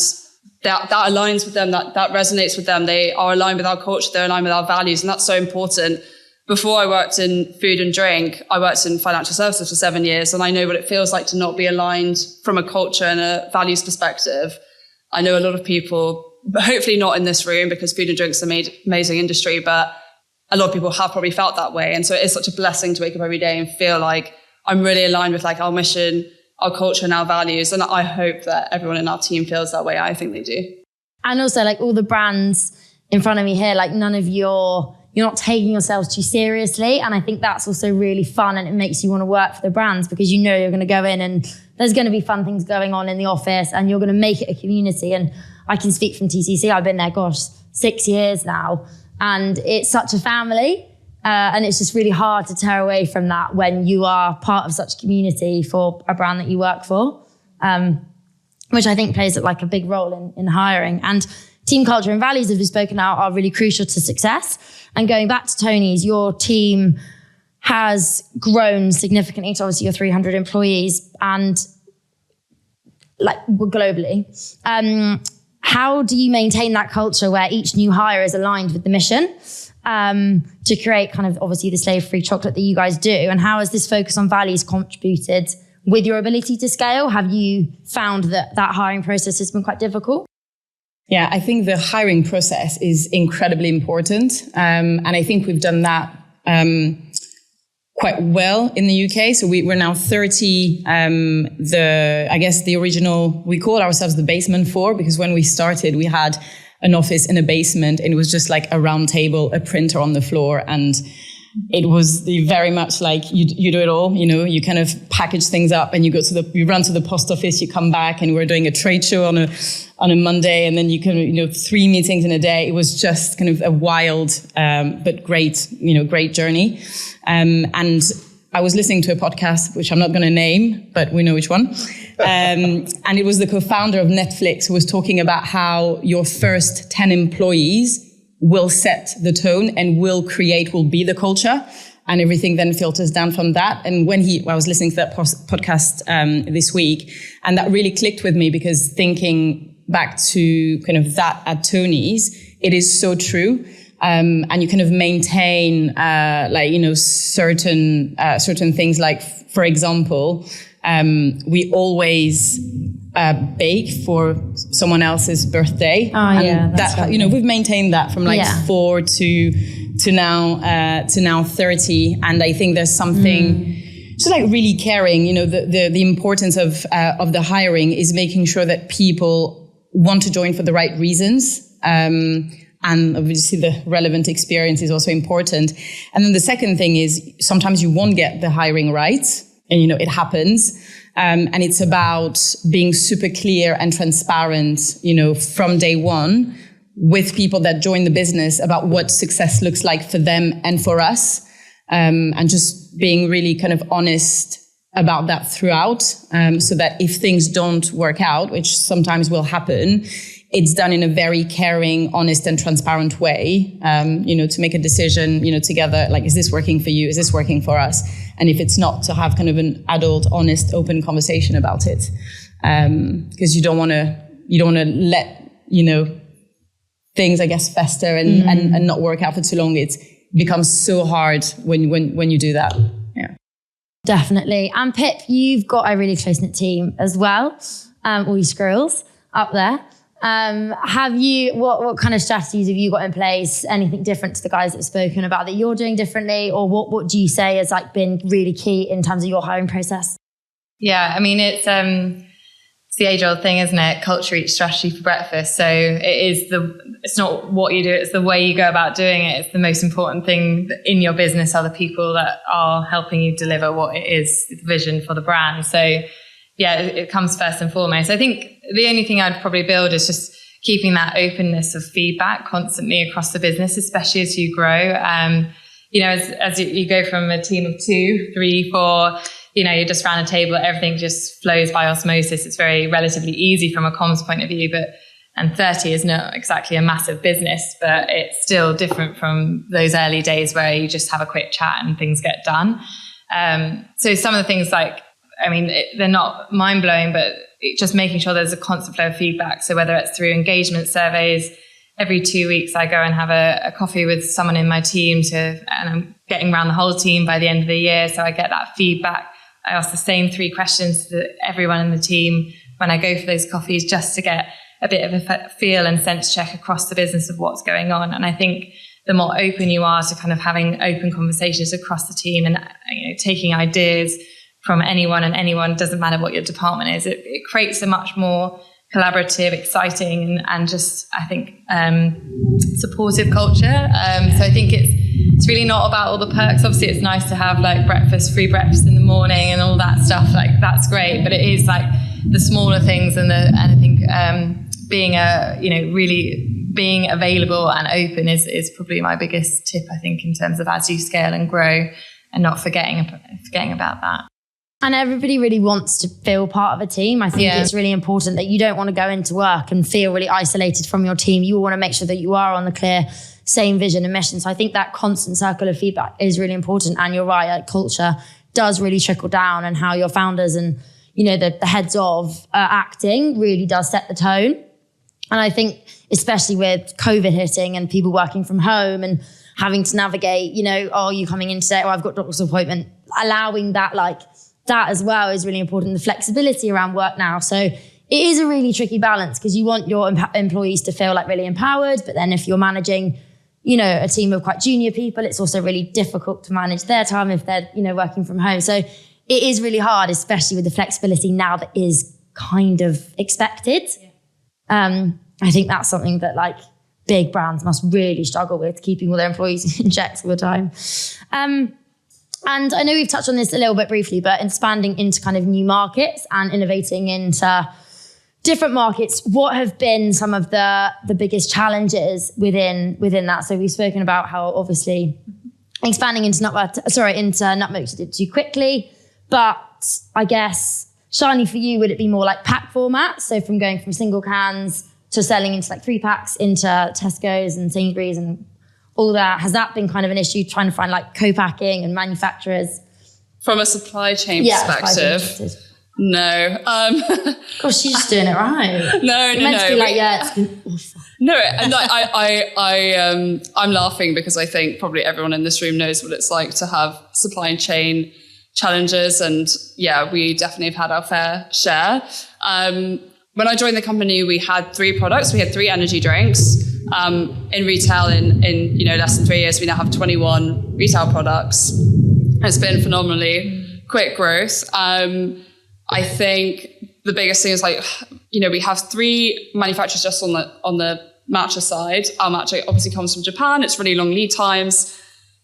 that aligns with them, that resonates with them. They are aligned with our culture, they're aligned with our values, and that's so important. Before I worked in food and drink, I worked in financial services for 7 years, and I know what it feels like to not be aligned from a culture and a values perspective. I know a lot of people, but hopefully not in this room because food and drink is an amazing industry, but a lot of people have probably felt that way. And so it is such a blessing to wake up every day and feel like I'm really aligned with like our mission, our culture and our values. And I hope that everyone in our team feels that way. I think they do. And also like all the brands in front of me here, like you're not taking yourselves too seriously. And I think that's also really fun and it makes you want to work for the brands because you know you're going to go in and there's going to be fun things going on in the office and you're going to make it a community. And I can speak from TCC. I've been there, 6 years now. And it's such a family. And it's just really hard to tear away from that when you are part of such a community for a brand that you work for, which I think plays like a big role in hiring. And team culture and values, as we've spoken about, are really crucial to success. And going back to Tony's, your team has grown significantly to obviously your 300 employees and like globally. How do you maintain that culture where each new hire is aligned with the mission? To create kind of obviously the slave-free chocolate that you guys do? And how has this focus on values contributed with your ability to scale? Have you found that hiring process has been quite difficult? Yeah, I think the hiring process is incredibly important. And I think we've done that quite well in the UK. So we're now 30. The original, we call ourselves the basement 4 because when we started, we had an office in a basement and it was just like a round table, a printer on the floor. And it was very much like you do it all, you kind of package things up and you run to the post office, you come back and we're doing a trade show on a Monday and then you can, 3 meetings in a day. It was just kind of a wild, but great journey. And I was listening to a podcast, which I'm not going to name, but we know which one. And it was the co-founder of Netflix who was talking about how your first 10 employees will set the tone and will be the culture. And everything then filters down from that. And I was listening to that podcast this week, and that really clicked with me because thinking back to kind of that at Tony's, it is so true. And you kind of maintain, certain things. Like, for example, we always bake for someone else's birthday. Oh, yeah, that's that, we've maintained that from 4 to now 30. And I think there's something just like really caring. The importance of the hiring is making sure that people want to join for the right reasons. And obviously the relevant experience is also important. And then the second thing is sometimes you won't get the hiring right. And, it happens. And it's about being super clear and transparent, from day one with people that join the business about what success looks like for them and for us. And just being really kind of honest about that throughout. So that if things don't work out, which sometimes will happen, it's done in a very caring, honest and transparent way, to make a decision, together, like, is this working for you? Is this working for us? And if it's not, to have kind of an adult, honest, open conversation about it. Because you don't want to let, things, I guess, fester and not work out for too long. It becomes so hard when you do that. Yeah. Definitely. And Pip, you've got a really close-knit team as well. All you squirrels up there. What kind of strategies have you got in place? Anything different to the guys that have spoken about that you're doing differently? Or what do you say has like been really key in terms of your hiring process? Yeah, I mean, it's the age-old thing, isn't it? Culture eats strategy for breakfast. So it's not what you do, it's the way you go about doing it. It's the most important thing in your business are the people that are helping you deliver what it is, the vision for the brand. So yeah, it comes first and foremost. I think the only thing I'd probably build is just keeping that openness of feedback constantly across the business, especially as you grow. As you go from a team of 2, 3, 4, you're just around a table, everything just flows by osmosis. It's very relatively easy from a comms point of view, and 30 is not exactly a massive business, but it's still different from those early days where you just have a quick chat and things get done. So some of the things they're not mind blowing, but just making sure there's a constant flow of feedback. So whether it's through engagement surveys, every 2 weeks I go and have a coffee with someone in my team and I'm getting around the whole team by the end of the year. So I get that feedback. I ask the same 3 questions to everyone in the team when I go for those coffees, just to get a bit of a feel and sense check across the business of what's going on. And I think the more open you are to kind of having open conversations across the team and taking ideas from anyone, doesn't matter what your department is, it creates a much more collaborative, exciting and just, I think, supportive culture. So I think it's really not about all the perks. Obviously, it's nice to have like free breakfast in the morning and all that stuff. Like that's great, but it is like the smaller things and I think really being available and open is probably my biggest tip. I think in terms of as you scale and grow, and not forgetting about that. And everybody really wants to feel part of a team. I think it's really important that you don't want to go into work and feel really isolated from your team. You want to make sure that you are on the clear same vision and mission. So I think that constant circle of feedback is really important. And you're right, like culture does really trickle down, and how your founders and the heads of acting really does set the tone. And I think especially with COVID hitting and people working from home and having to navigate, are you coming in today? Or I've got doctor's appointment. Allowing that that as well is really important. The flexibility around work now. So it is a really tricky balance because you want your employees to feel like really empowered. But then if you're managing, a team of quite junior people, it's also really difficult to manage their time if they're, working from home. So it is really hard, especially with the flexibility now that is kind of expected. Yeah. I think that's something that big brands must really struggle with, keeping all their employees in checks all the time. And I know we've touched on this a little bit briefly, but expanding into kind of new markets and innovating into different markets, what have been some of the biggest challenges within that? So we've spoken about how obviously expanding into nut milks did too quickly, but I guess, Shani, for you, would it be more like pack format? So from going from single cans to selling into 3 packs into Tesco's and Sainsbury's and all that, has that been kind of an issue trying to find co-packing and manufacturers? From a supply chain perspective, no. Gosh, she's just doing it right. No. It's been awful. No, and I'm laughing because I think probably everyone in this room knows what it's like to have supply chain challenges, and we definitely have had our fair share. When I joined the company, we had 3 products. We had 3 energy drinks. In retail, in less than 3 years, we now have 21 retail products. It's been phenomenally quick growth. I think the biggest thing is we have 3 manufacturers just on the matcha side. Our matcha obviously comes from Japan. It's really long lead times.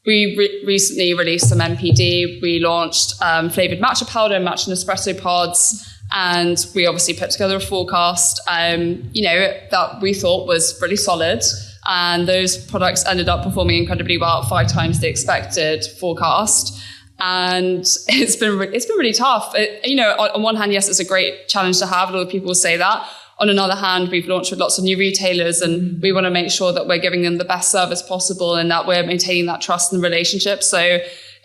We recently released some MPD. We launched flavored matcha powder and matcha Nespresso pods. And we obviously put together a forecast, that we thought was really solid. And those products ended up performing incredibly well, 5 times the expected forecast. And it's been really tough. On one hand, yes, it's a great challenge to have. A lot of people say that. on another hand, we've launched with lots of new retailers, and we want to make sure that we're giving them the best service possible and that we're maintaining that trust in the relationship. So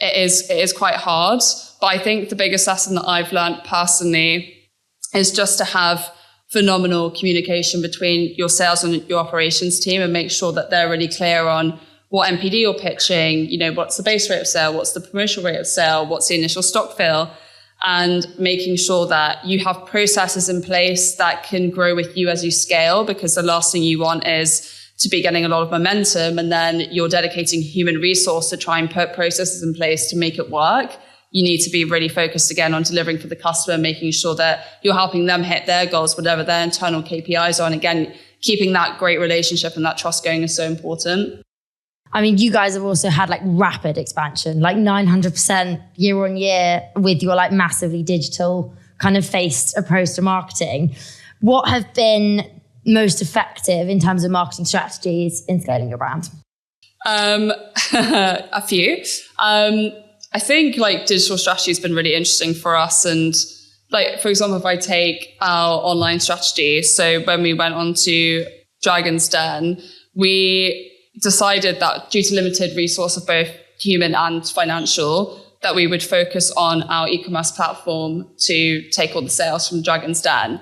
it is quite hard. But I think the biggest lesson that I've learned personally is just to have phenomenal communication between your sales and your operations team, and make sure that they're really clear on what NPD you're pitching, what's the base rate of sale, what's the promotional rate of sale, what's the initial stock fill, and making sure that you have processes in place that can grow with you as you scale, because the last thing you want is to be getting a lot of momentum and then you're dedicating human resource to try and put processes in place to make it work. You need to be really focused again on delivering for the customer, making sure that you're helping them hit their goals, whatever their internal KPIs are. And again, keeping that great relationship and that trust going is so important. I mean, you guys have also had like rapid expansion, like 900% year on year with your like massively digital kind of faced approach to marketing. What have been most effective in terms of marketing strategies in scaling your brand? A few. I think like digital strategy has been really interesting for us. And like, for example, if I take our online strategy, so when we went on to Dragon's Den, we decided that due to limited resource of both human and financial, that we would focus on our e-commerce platform to take all the sales from Dragon's Den.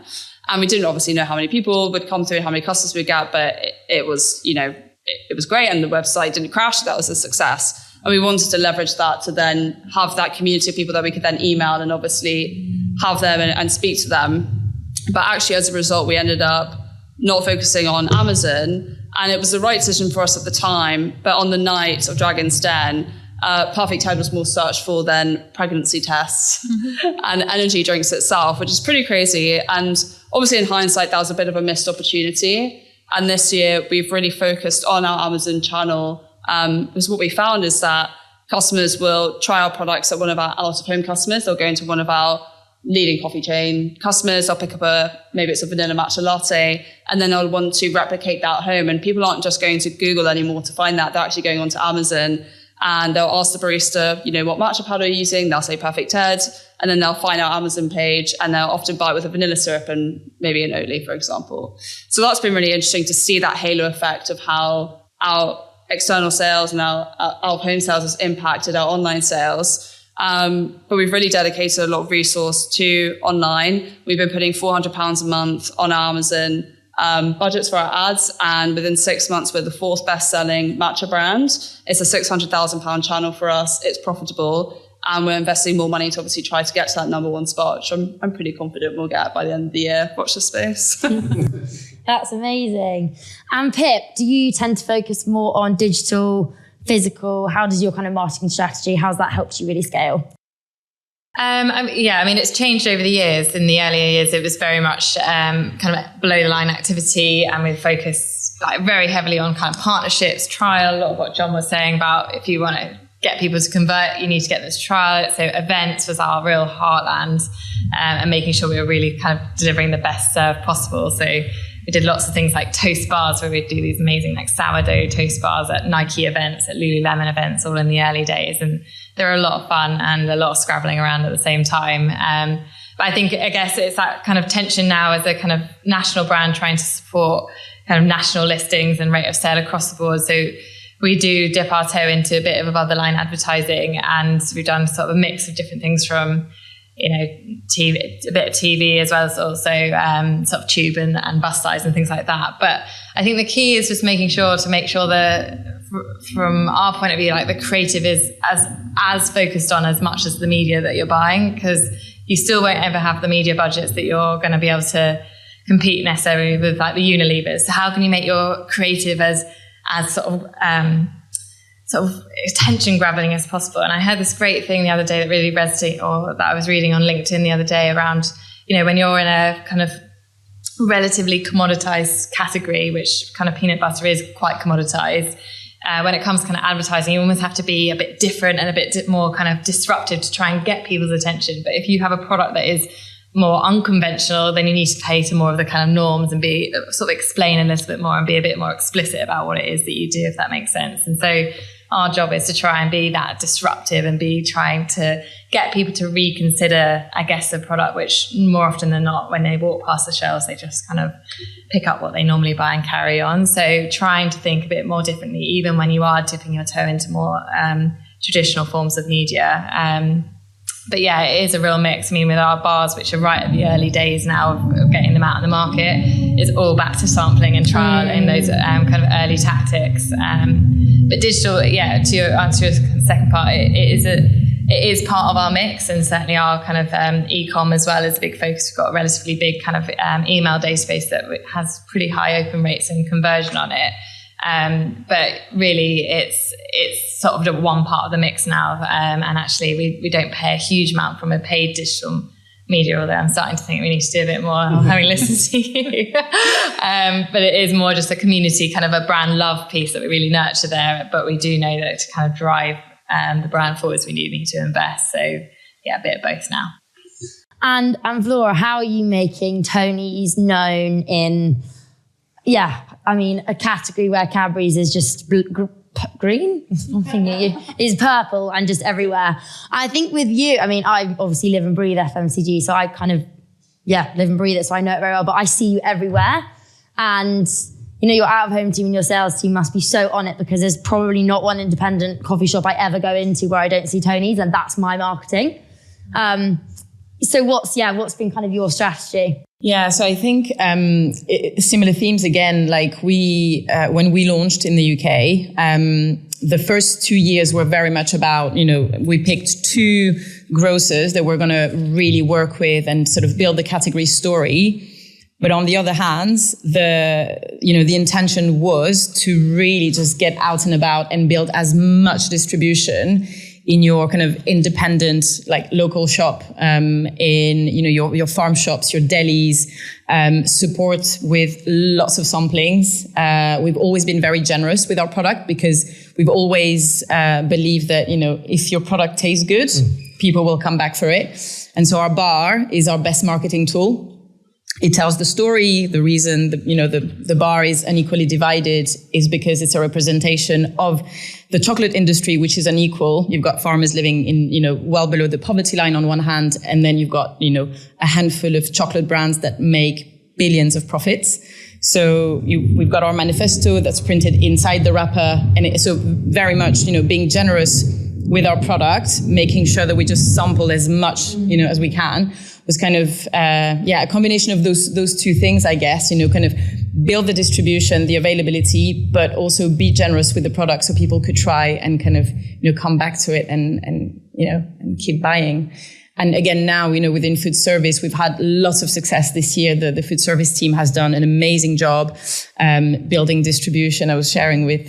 And we didn't obviously know how many people would come through, how many customers we'd get, but it was, it was great. And the website didn't crash. That was a success. And we wanted to leverage that to then have that community of people that we could then email and obviously have them and speak to them. But actually, as a result, we ended up not focusing on Amazon. And it was the right decision for us at the time. But on the night of Dragon's Den, Perfect Head was more searched for than pregnancy tests and energy drinks itself, which is pretty crazy. And obviously in hindsight, that was a bit of a missed opportunity. And this year we've really focused on our Amazon channel, because what we found is that customers will try our products at one of our out-of-home customers. They'll go into one of our leading coffee chain customers. They'll pick up maybe it's a vanilla matcha latte, and then they'll want to replicate that at home. And people aren't just going to Google anymore to find that. They're actually going onto Amazon, and they'll ask the barista, what matcha powder you're using. They'll say Perfect Head, and then they'll find our Amazon page, and they'll often buy it with a vanilla syrup and maybe an Oatly, for example. So that's been really interesting to see that halo effect of how our external sales and our home sales has impacted our online sales. But we've really dedicated a lot of resource to online. We've been putting £400 a month on our Amazon budgets for our ads, and within 6 months we're the 4th best-selling matcha brand. It's a £600,000 channel for us. It's profitable, and we're investing more money to obviously try to get to that number one spot, which I'm pretty confident we'll get by the end of the year. Watch this space. That's amazing. And Pip, do you tend to focus more on digital, physical? How does your kind of marketing strategy, how's that helped you really scale? It's changed over the years. In the earlier years, it was very much kind of below the line activity, and we focused very heavily on kind of partnerships, trial, a lot of what John was saying about if you want to get people to convert, you need to get them to trial. So events was our real heartland, and making sure we were really kind of delivering the best serve possible. So we did lots of things like toast bars, where we'd do these amazing like sourdough toast bars at Nike events, at Lululemon events, all in the early days. And they were a lot of fun and a lot of scrabbling around at the same time. But I guess it's that kind of tension now as a kind of national brand trying to support kind of national listings and rate of sale across the board. So we do dip our toe into a bit of above the line advertising, and we've done sort of a mix of different things from TV, a bit of TV, as well as also sort of tube and bus size and things like that. But I think the key is just making sure that from our point of view, like the creative is as focused on as much as the media that you're buying, because you still won't ever have the media budgets that you're going to be able to compete necessarily with like the Unilevers. So how can you make your creative as sort of attention grabbing as possible? And I heard this great thing the other day that really resonated, or that I was reading on LinkedIn the other day around, when you're in a kind of relatively commoditized category, which kind of peanut butter is quite commoditized, when it comes to kind of advertising, you almost have to be a bit different and a bit more kind of disruptive to try and get people's attention. But if you have a product that is more unconventional, then you need to play to more of the kind of norms and be sort of explain a little bit more and be a bit more explicit about what it is that you do, if that makes sense. And so our job is to try and be that disruptive and be trying to get people to reconsider, I guess, the product, which more often than not, when they walk past the shelves, they just kind of pick up what they normally buy and carry on. So trying to think a bit more differently, even when you are dipping your toe into more traditional forms of media. But yeah, it is a real mix. I mean, with our bars, which are right at the early days now of getting them out in the market, it's all back to sampling and trial in those kind of early tactics. But digital, yeah, to answer your second part, it is part of our mix, and certainly our kind of e-com as well is a big focus. We've got a relatively big kind of email database that has pretty high open rates and conversion on it. But really it's sort of the one part of the mix now. And actually we don't pay a huge amount from a paid digital media, although I'm starting to think we need to do a bit more having listened to you. But it is more just a community, kind of a brand love piece that we really nurture there. But we do know that to kind of drive the brand forwards, we do need to invest. So yeah, a bit of both now. And Vlora, how are you making Tony's known in, I mean, a category where Cadbury's is just green? I'm thinking is purple and just everywhere. I think with you, I mean, I obviously live and breathe FMCG, so I kind of, live and breathe it, so I know it very well, but I see you everywhere. And, you know, your out-of-home team and your sales team must be so on it, because there's probably not one independent coffee shop I ever go into where I don't see Tony's, and that's my marketing. So what's been kind of your strategy? Yeah, so I think similar themes again, like when we launched in the UK, the first 2 years were very much about, you know, we picked 2 grocers that we're going to really work with and sort of build the category story. But on the other hand, the intention was to really just get out and about and build as much distribution in your kind of independent, like local shop, in, you know, your farm shops, your delis, support with lots of samplings. We've always been very generous with our product, because we've always believed that, you know, if your product tastes good, people will come back for it. And so our bar is our best marketing tool. It tells the story. The reason the bar is unequally divided is because it's a representation of the chocolate industry, which is unequal. You've got farmers living in, you know, well below the poverty line on one hand, and then you've got, you know, a handful of chocolate brands that make billions of profits. So we've got our manifesto that's printed inside the wrapper, and so very much, you know, being generous with our product, making sure that we just sample as much, you know, as we can, was kind of, a combination of those 2 things, I guess, you know, kind of build the distribution, the availability, but also be generous with the product so people could try and kind of, you know, come back to it and you know, and keep buying. And again, now, you know, within food service, we've had lots of success this year. The food service team has done an amazing job building distribution. I was sharing with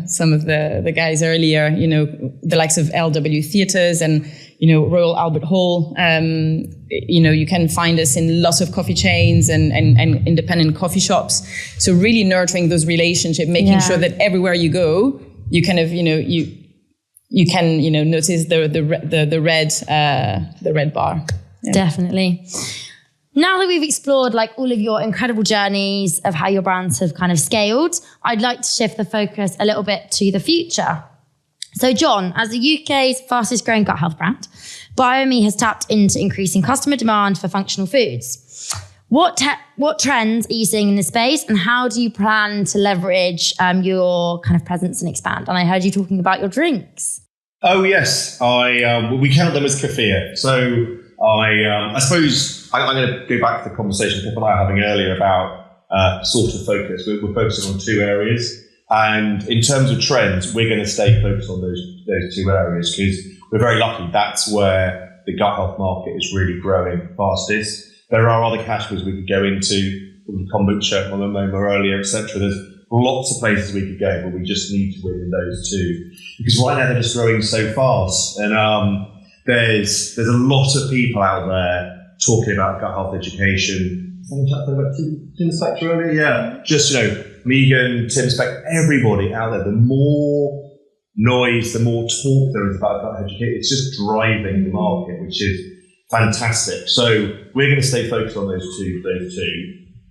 some of the guys earlier, you know, the likes of LW Theatres and, you know, Royal Albert Hall. You know, you can find us in lots of coffee chains and independent coffee shops. So really nurturing those relationships, making sure that everywhere you go, you kind of, you know, you can, you know, notice the red bar. Yeah. Definitely. Now that we've explored like all of your incredible journeys of how your brands have kind of scaled, I'd like to shift the focus a little bit to the future. So John, as the UK's fastest growing gut health brand, Bio&Me has tapped into increasing customer demand for functional foods. What trends are you seeing in this space, and how do you plan to leverage your kind of presence and expand? And I heard you talking about your drinks. Oh yes, we count them as kefir. So I suppose I'm going to go back to the conversation Pip and I were having earlier about sort of focus. We're focusing on 2 areas, and in terms of trends, we're going to stay focused on those 2 areas, because we're very lucky. That's where the gut health market is really growing fastest. There are other categories we could go into, kombucha, Momo earlier, etc. There's lots of places we could go, but we just need to win in those 2. Because right now they're just growing so fast. And there's a lot of people out there talking about gut health education. Tim Speck earlier? Yeah. Just, you know, Megan, Tim Speck, everybody out there. The more noise, the more talk there is about gut education, it's just driving the market, which is fantastic. So we're going to stay focused on those two.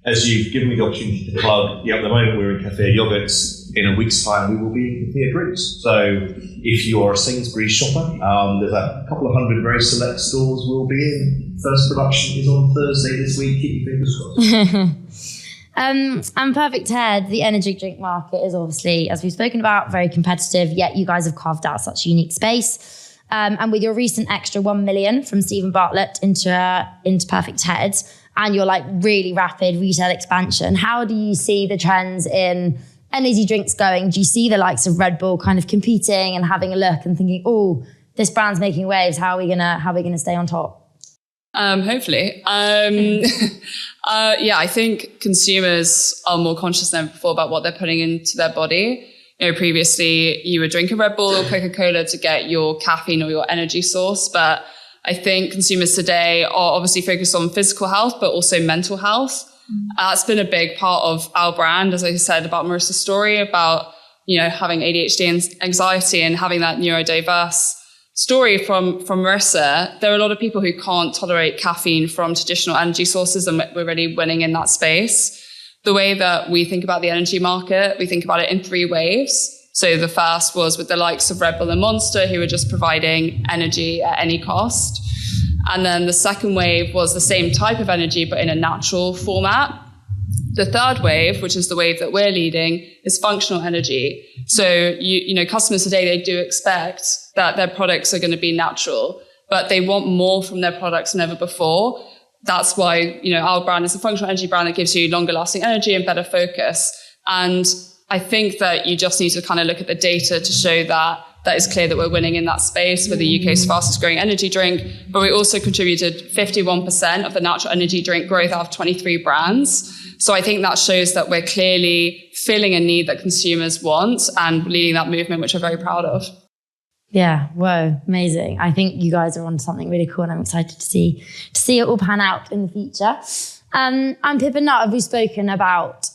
as you've given me the opportunity to plug, at the moment we're in Cafe Yogurts. In a week's time, we will be in Cafe Drinks. So if you're a Sainsbury's shopper, there's a couple of hundred very select stores we'll be in. First production is on Thursday this week. Keep your fingers crossed. And Perfect Head, the energy drink market is obviously, as we've spoken about, very competitive, yet you guys have carved out such a unique space. And with your recent extra 1 million from Stephen Bartlett into Perfect Head, and your really rapid retail expansion, how do you see the trends in energy drinks going? Do you see the likes of Red Bull kind of competing and having a look and thinking, oh, this brand's making waves, how are we gonna stay on top? Hopefully. I think consumers are more conscious than before about what they're putting into their body. Previously you would drink a Red Bull or Coca-Cola to get your caffeine or your energy source, but I think consumers today are obviously focused on physical health, but also mental health. That's been a big part of our brand, as I said about Marissa's story, about having ADHD and anxiety and having that neurodiverse story from Marissa. There are a lot of people who can't tolerate caffeine from traditional energy sources, and we're really winning in that space. The way that we think about the energy market, we think about it in 3 waves. So the first was with the likes of Red Bull and Monster, who were just providing energy at any cost. And then the second wave was the same type of energy, but in a natural format. The third wave, which is the wave that we're leading, is functional energy. So, customers today, they do expect that their products are going to be natural, but they want more from their products than ever before. That's why, our brand is a functional energy brand that gives you longer lasting energy and better focus. And I think that you just need to kind of look at the data to show that is clear that we're winning in that space. We're the UK's fastest growing energy drink, but we also contributed 51% of the natural energy drink growth out of 23 brands. So I think that shows that we're clearly filling a need that consumers want and leading that movement, which we're very proud of. Yeah, whoa, amazing. I think you guys are on something really cool and I'm excited to see it all pan out in the future. And Pip and Nut, have we spoken about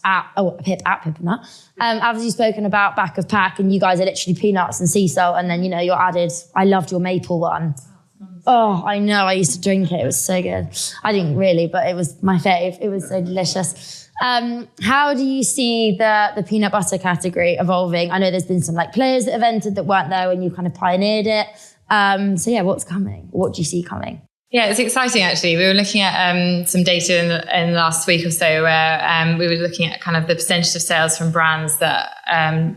Pip Nut? Have you spoken about back of pack, and you guys are literally peanuts and sea salt, and then you're added. I loved your maple one. Oh, I know. I used to drink it. It was so good. I didn't really, but it was my fave. It was so delicious. How do you see the peanut butter category evolving? I know there's been some players that have entered that weren't there when you kind of pioneered it. What's coming? What do you see coming? Yeah, it's exciting actually. We were looking at some data in the last week or so where we were looking at kind of the percentage of sales from brands that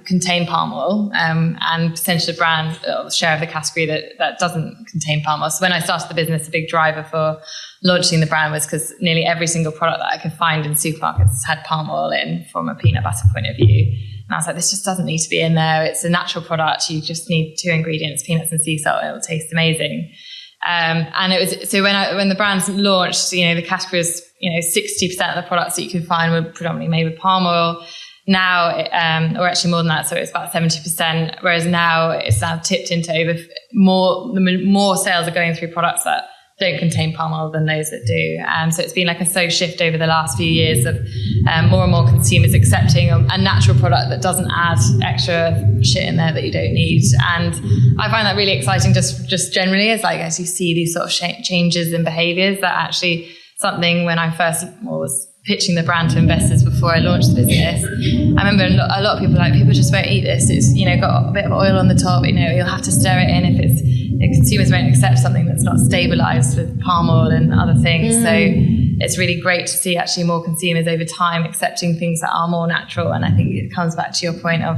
contain palm oil and percentage of brand share of the category that doesn't contain palm oil. So when I started the business, a big driver for launching the brand was because nearly every single product that I could find in supermarkets had palm oil in from a peanut butter point of view. And I was like, this just doesn't need to be in there. It's a natural product. You just need 2 ingredients, peanuts and sea salt, and it will taste amazing. And it was so when the brands launched, the category was 60% of the products that you could find were predominantly made with palm oil. Now, or actually more than that, so it's about 70%. Whereas now it's now tipped into more sales are going through products that don't contain palm oil than those that do. So it's been a shift over the last few years of more and more consumers accepting a natural product that doesn't add extra shit in there that you don't need. And I find that really exciting just generally as you see these sort of changes in behaviours, that actually something when I first was pitching the brand to investors before I launched the business, I remember a lot of people people just won't eat this. It's, got a bit of oil on the top, you'll have to stir it in if consumers won't accept something that's not stabilized with palm oil and other things. So it's really great to see actually more consumers over time accepting things that are more natural. And I think it comes back to your point of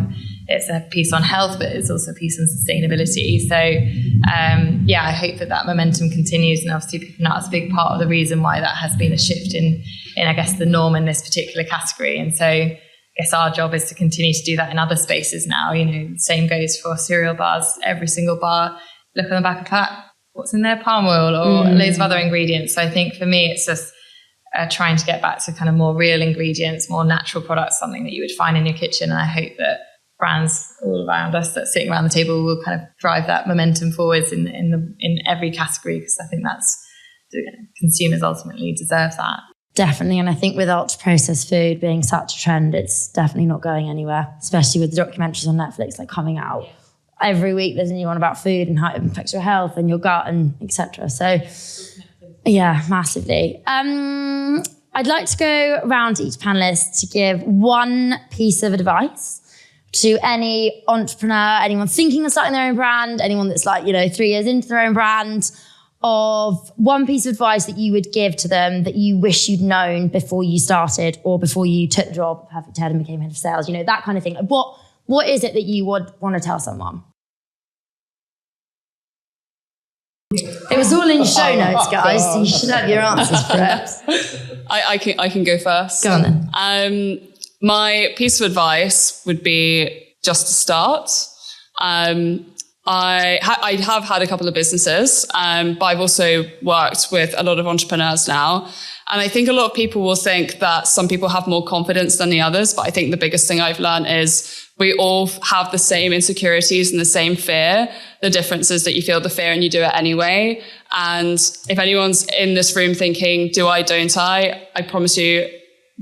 it's a piece on health, but it's also a piece on sustainability. So I hope that momentum continues. And obviously Pip Nut is a big part of the reason why that has been a shift in I guess the norm in this particular category. And so I guess our job is to continue to do that in other spaces now. Same goes for cereal bars. Every single bar, look on the back of pack, what's in there? Palm oil or loads of other ingredients. So I think for me, it's just trying to get back to kind of more real ingredients, more natural products, something that you would find in your kitchen. And I hope that brands all around us that sitting around the table will kind of drive that momentum forwards in every category, because I think that's consumers ultimately deserve that. Definitely. And I think with ultra processed food being such a trend, it's definitely not going anywhere, especially with the documentaries on Netflix coming out. Every week there's a new one about food and how it affects your health and your gut and etc. So yeah, massively. I'd like to go around to each panelist to give one piece of advice to any entrepreneur, anyone thinking of starting their own brand, anyone that's 3 years into their own brand, of one piece of advice that you would give to them that you wish you'd known before you started or before you took the job at Perfect Head and became head of sales, that kind of thing. What is it that you would want to tell someone? It was all in show notes, guys, so you should have your answers for it. I can go first. Go on then. My piece of advice would be just to start. I have had a couple of businesses, but I've also worked with a lot of entrepreneurs now. And I think a lot of people will think that some people have more confidence than the others. But I think the biggest thing I've learned is we all have the same insecurities and the same fear. The difference is that you feel the fear and you do it anyway. And if anyone's in this room thinking, do I, don't I promise you,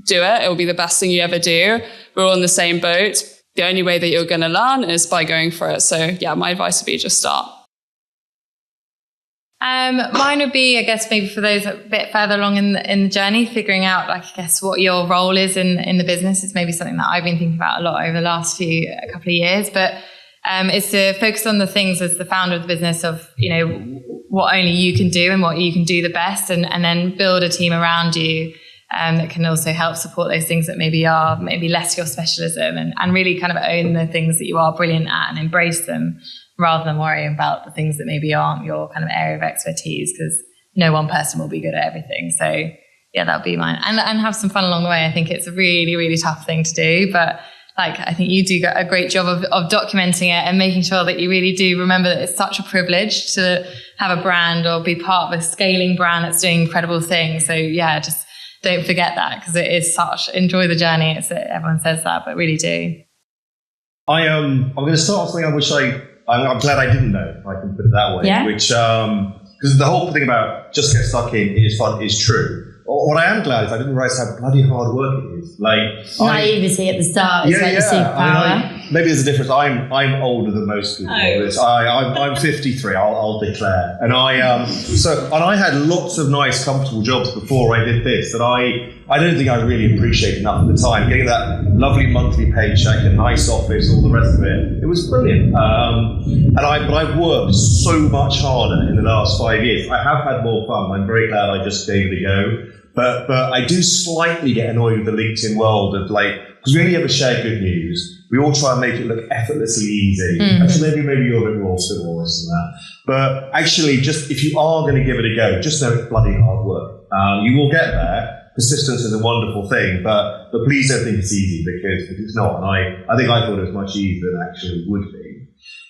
do it. It will be the best thing you ever do. We're all in the same boat. The only way that you're going to learn is by going for it. So yeah, my advice would be just start. Mine would be, I guess, maybe for those a bit further along in the journey, figuring out, what your role is in the business is maybe something that I've been thinking about a lot over the last couple of years. But it's to focus on the things as the founder of the business of, what only you can do and what you can do the best, and then build a team around you that can also help support those things that maybe are less your specialism, and really kind of own the things that you are brilliant at and embrace them, rather than worrying about the things that maybe aren't your kind of area of expertise, because no one person will be good at everything. So yeah, that would be mine. And have some fun along the way. I think it's a really, really tough thing to do, but I think you do a great job of documenting it and making sure that you really do remember that it's such a privilege to have a brand or be part of a scaling brand that's doing incredible things. So yeah, just don't forget that, because it is enjoy the journey. Everyone says that, but really do. I'm going to start with something I'm glad I didn't know, if I can put it that way. Yeah. Which, because the whole thing about just get stuck in is true. What I am glad is I didn't realize how bloody hard work it is. Naivety at the start is your superpower. Maybe there's a difference. I'm older than most people. I'm 53. I'll declare. And I had lots of nice, comfortable jobs before I did this that I don't think I really appreciated enough at the time. Getting that lovely monthly paycheck, a nice office, all the rest of it was brilliant. But I've worked so much harder in the last 5 years. I have had more fun. I'm very glad I just gave it a go. But I do slightly get annoyed with the LinkedIn world of because we only ever share good news. We all try and make it look effortlessly easy. Mm-hmm. Actually, maybe you're a bit more worse than that. But actually, just if you are going to give it a go, just know it's bloody hard work. You will get there. Persistence is a wonderful thing, but please don't think it's easy, because it's not. And I think I thought it was much easier than it actually would be.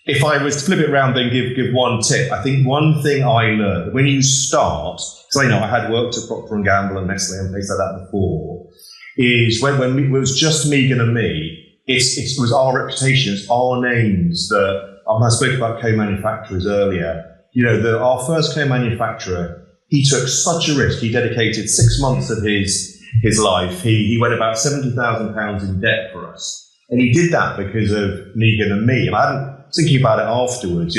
If I was to flip it around and give one tip, I think one thing I learned when you start, because I had worked at Procter & Gamble and Nestle and places like that before, is when it was just Megan and me, it was our reputation, it's our names that, I spoke about co-manufacturers earlier. Our first co-manufacturer, he took such a risk. He dedicated 6 months of his life. He went about £70,000 in debt for us. And he did that because of Megan and me. And I hadn't thinking about it afterwards,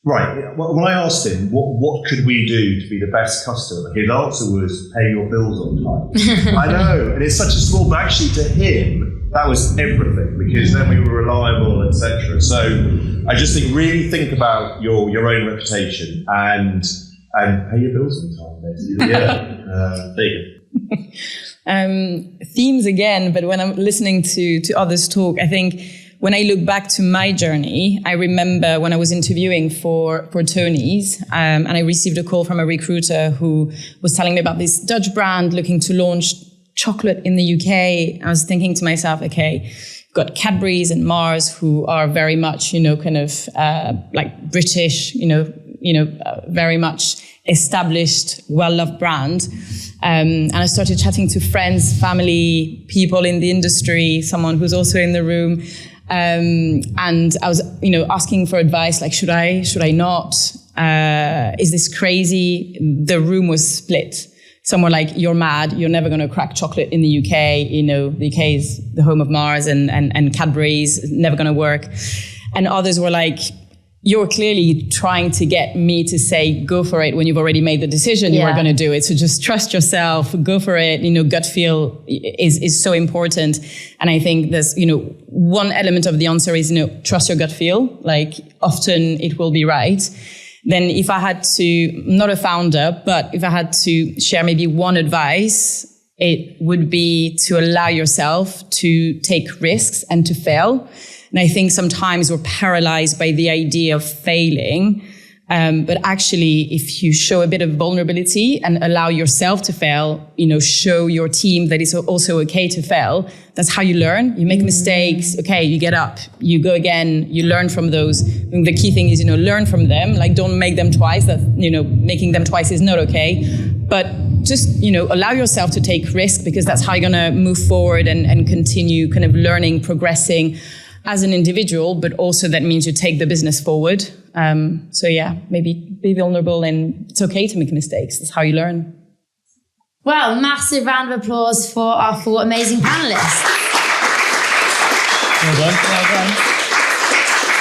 when I asked him, what could we do to be the best customer? His answer was, pay your bills on time. I know, and it's such a small, but actually to him, that was everything, because then we were reliable, etc. So I just think about your own reputation and pay your bills on time, basically. Yeah, there you go. Themes again, but when I'm listening to others talk, I think when I look back to my journey, I remember when I was interviewing for Tony's, and I received a call from a recruiter who was telling me about this Dutch brand looking to launch chocolate in the UK. I was thinking to myself, okay, you've got Cadbury's and Mars, who are very much, British, very much established, well-loved brand. And I started chatting to friends, family, people in the industry, someone who's also in the room. And I was, asking for advice, should I not? Is this crazy? The room was split. Some were like, you're mad, you're never going to crack chocolate in the UK. The UK is the home of Mars and Cadbury's, never going to work. And others were like, you're clearly trying to get me to say, go for it when you've already made the decision you are going to do it. So just trust yourself, go for it. Gut feel is so important. And I think there's, one element of the answer is, trust your gut feel. Like often it will be right. Then if I had to, not a founder, but if I had to share maybe one advice, it would be to allow yourself to take risks and to fail. And I think sometimes we're paralyzed by the idea of failing. But actually, if you show a bit of vulnerability and allow yourself to fail, show your team that it's also okay to fail. That's how you learn. You make mistakes. Okay, you get up, you go again, you learn from those. And the key thing is, learn from them. Like, don't make them twice. That, making them twice is not okay. But just, allow yourself to take risk, because that's how you're going to move forward and continue kind of learning, progressing as an individual, but also that means you take the business forward. Maybe be vulnerable, and it's okay to make mistakes. That's how you learn. Well, massive round of applause for our 4 amazing panelists. Well done. Well done.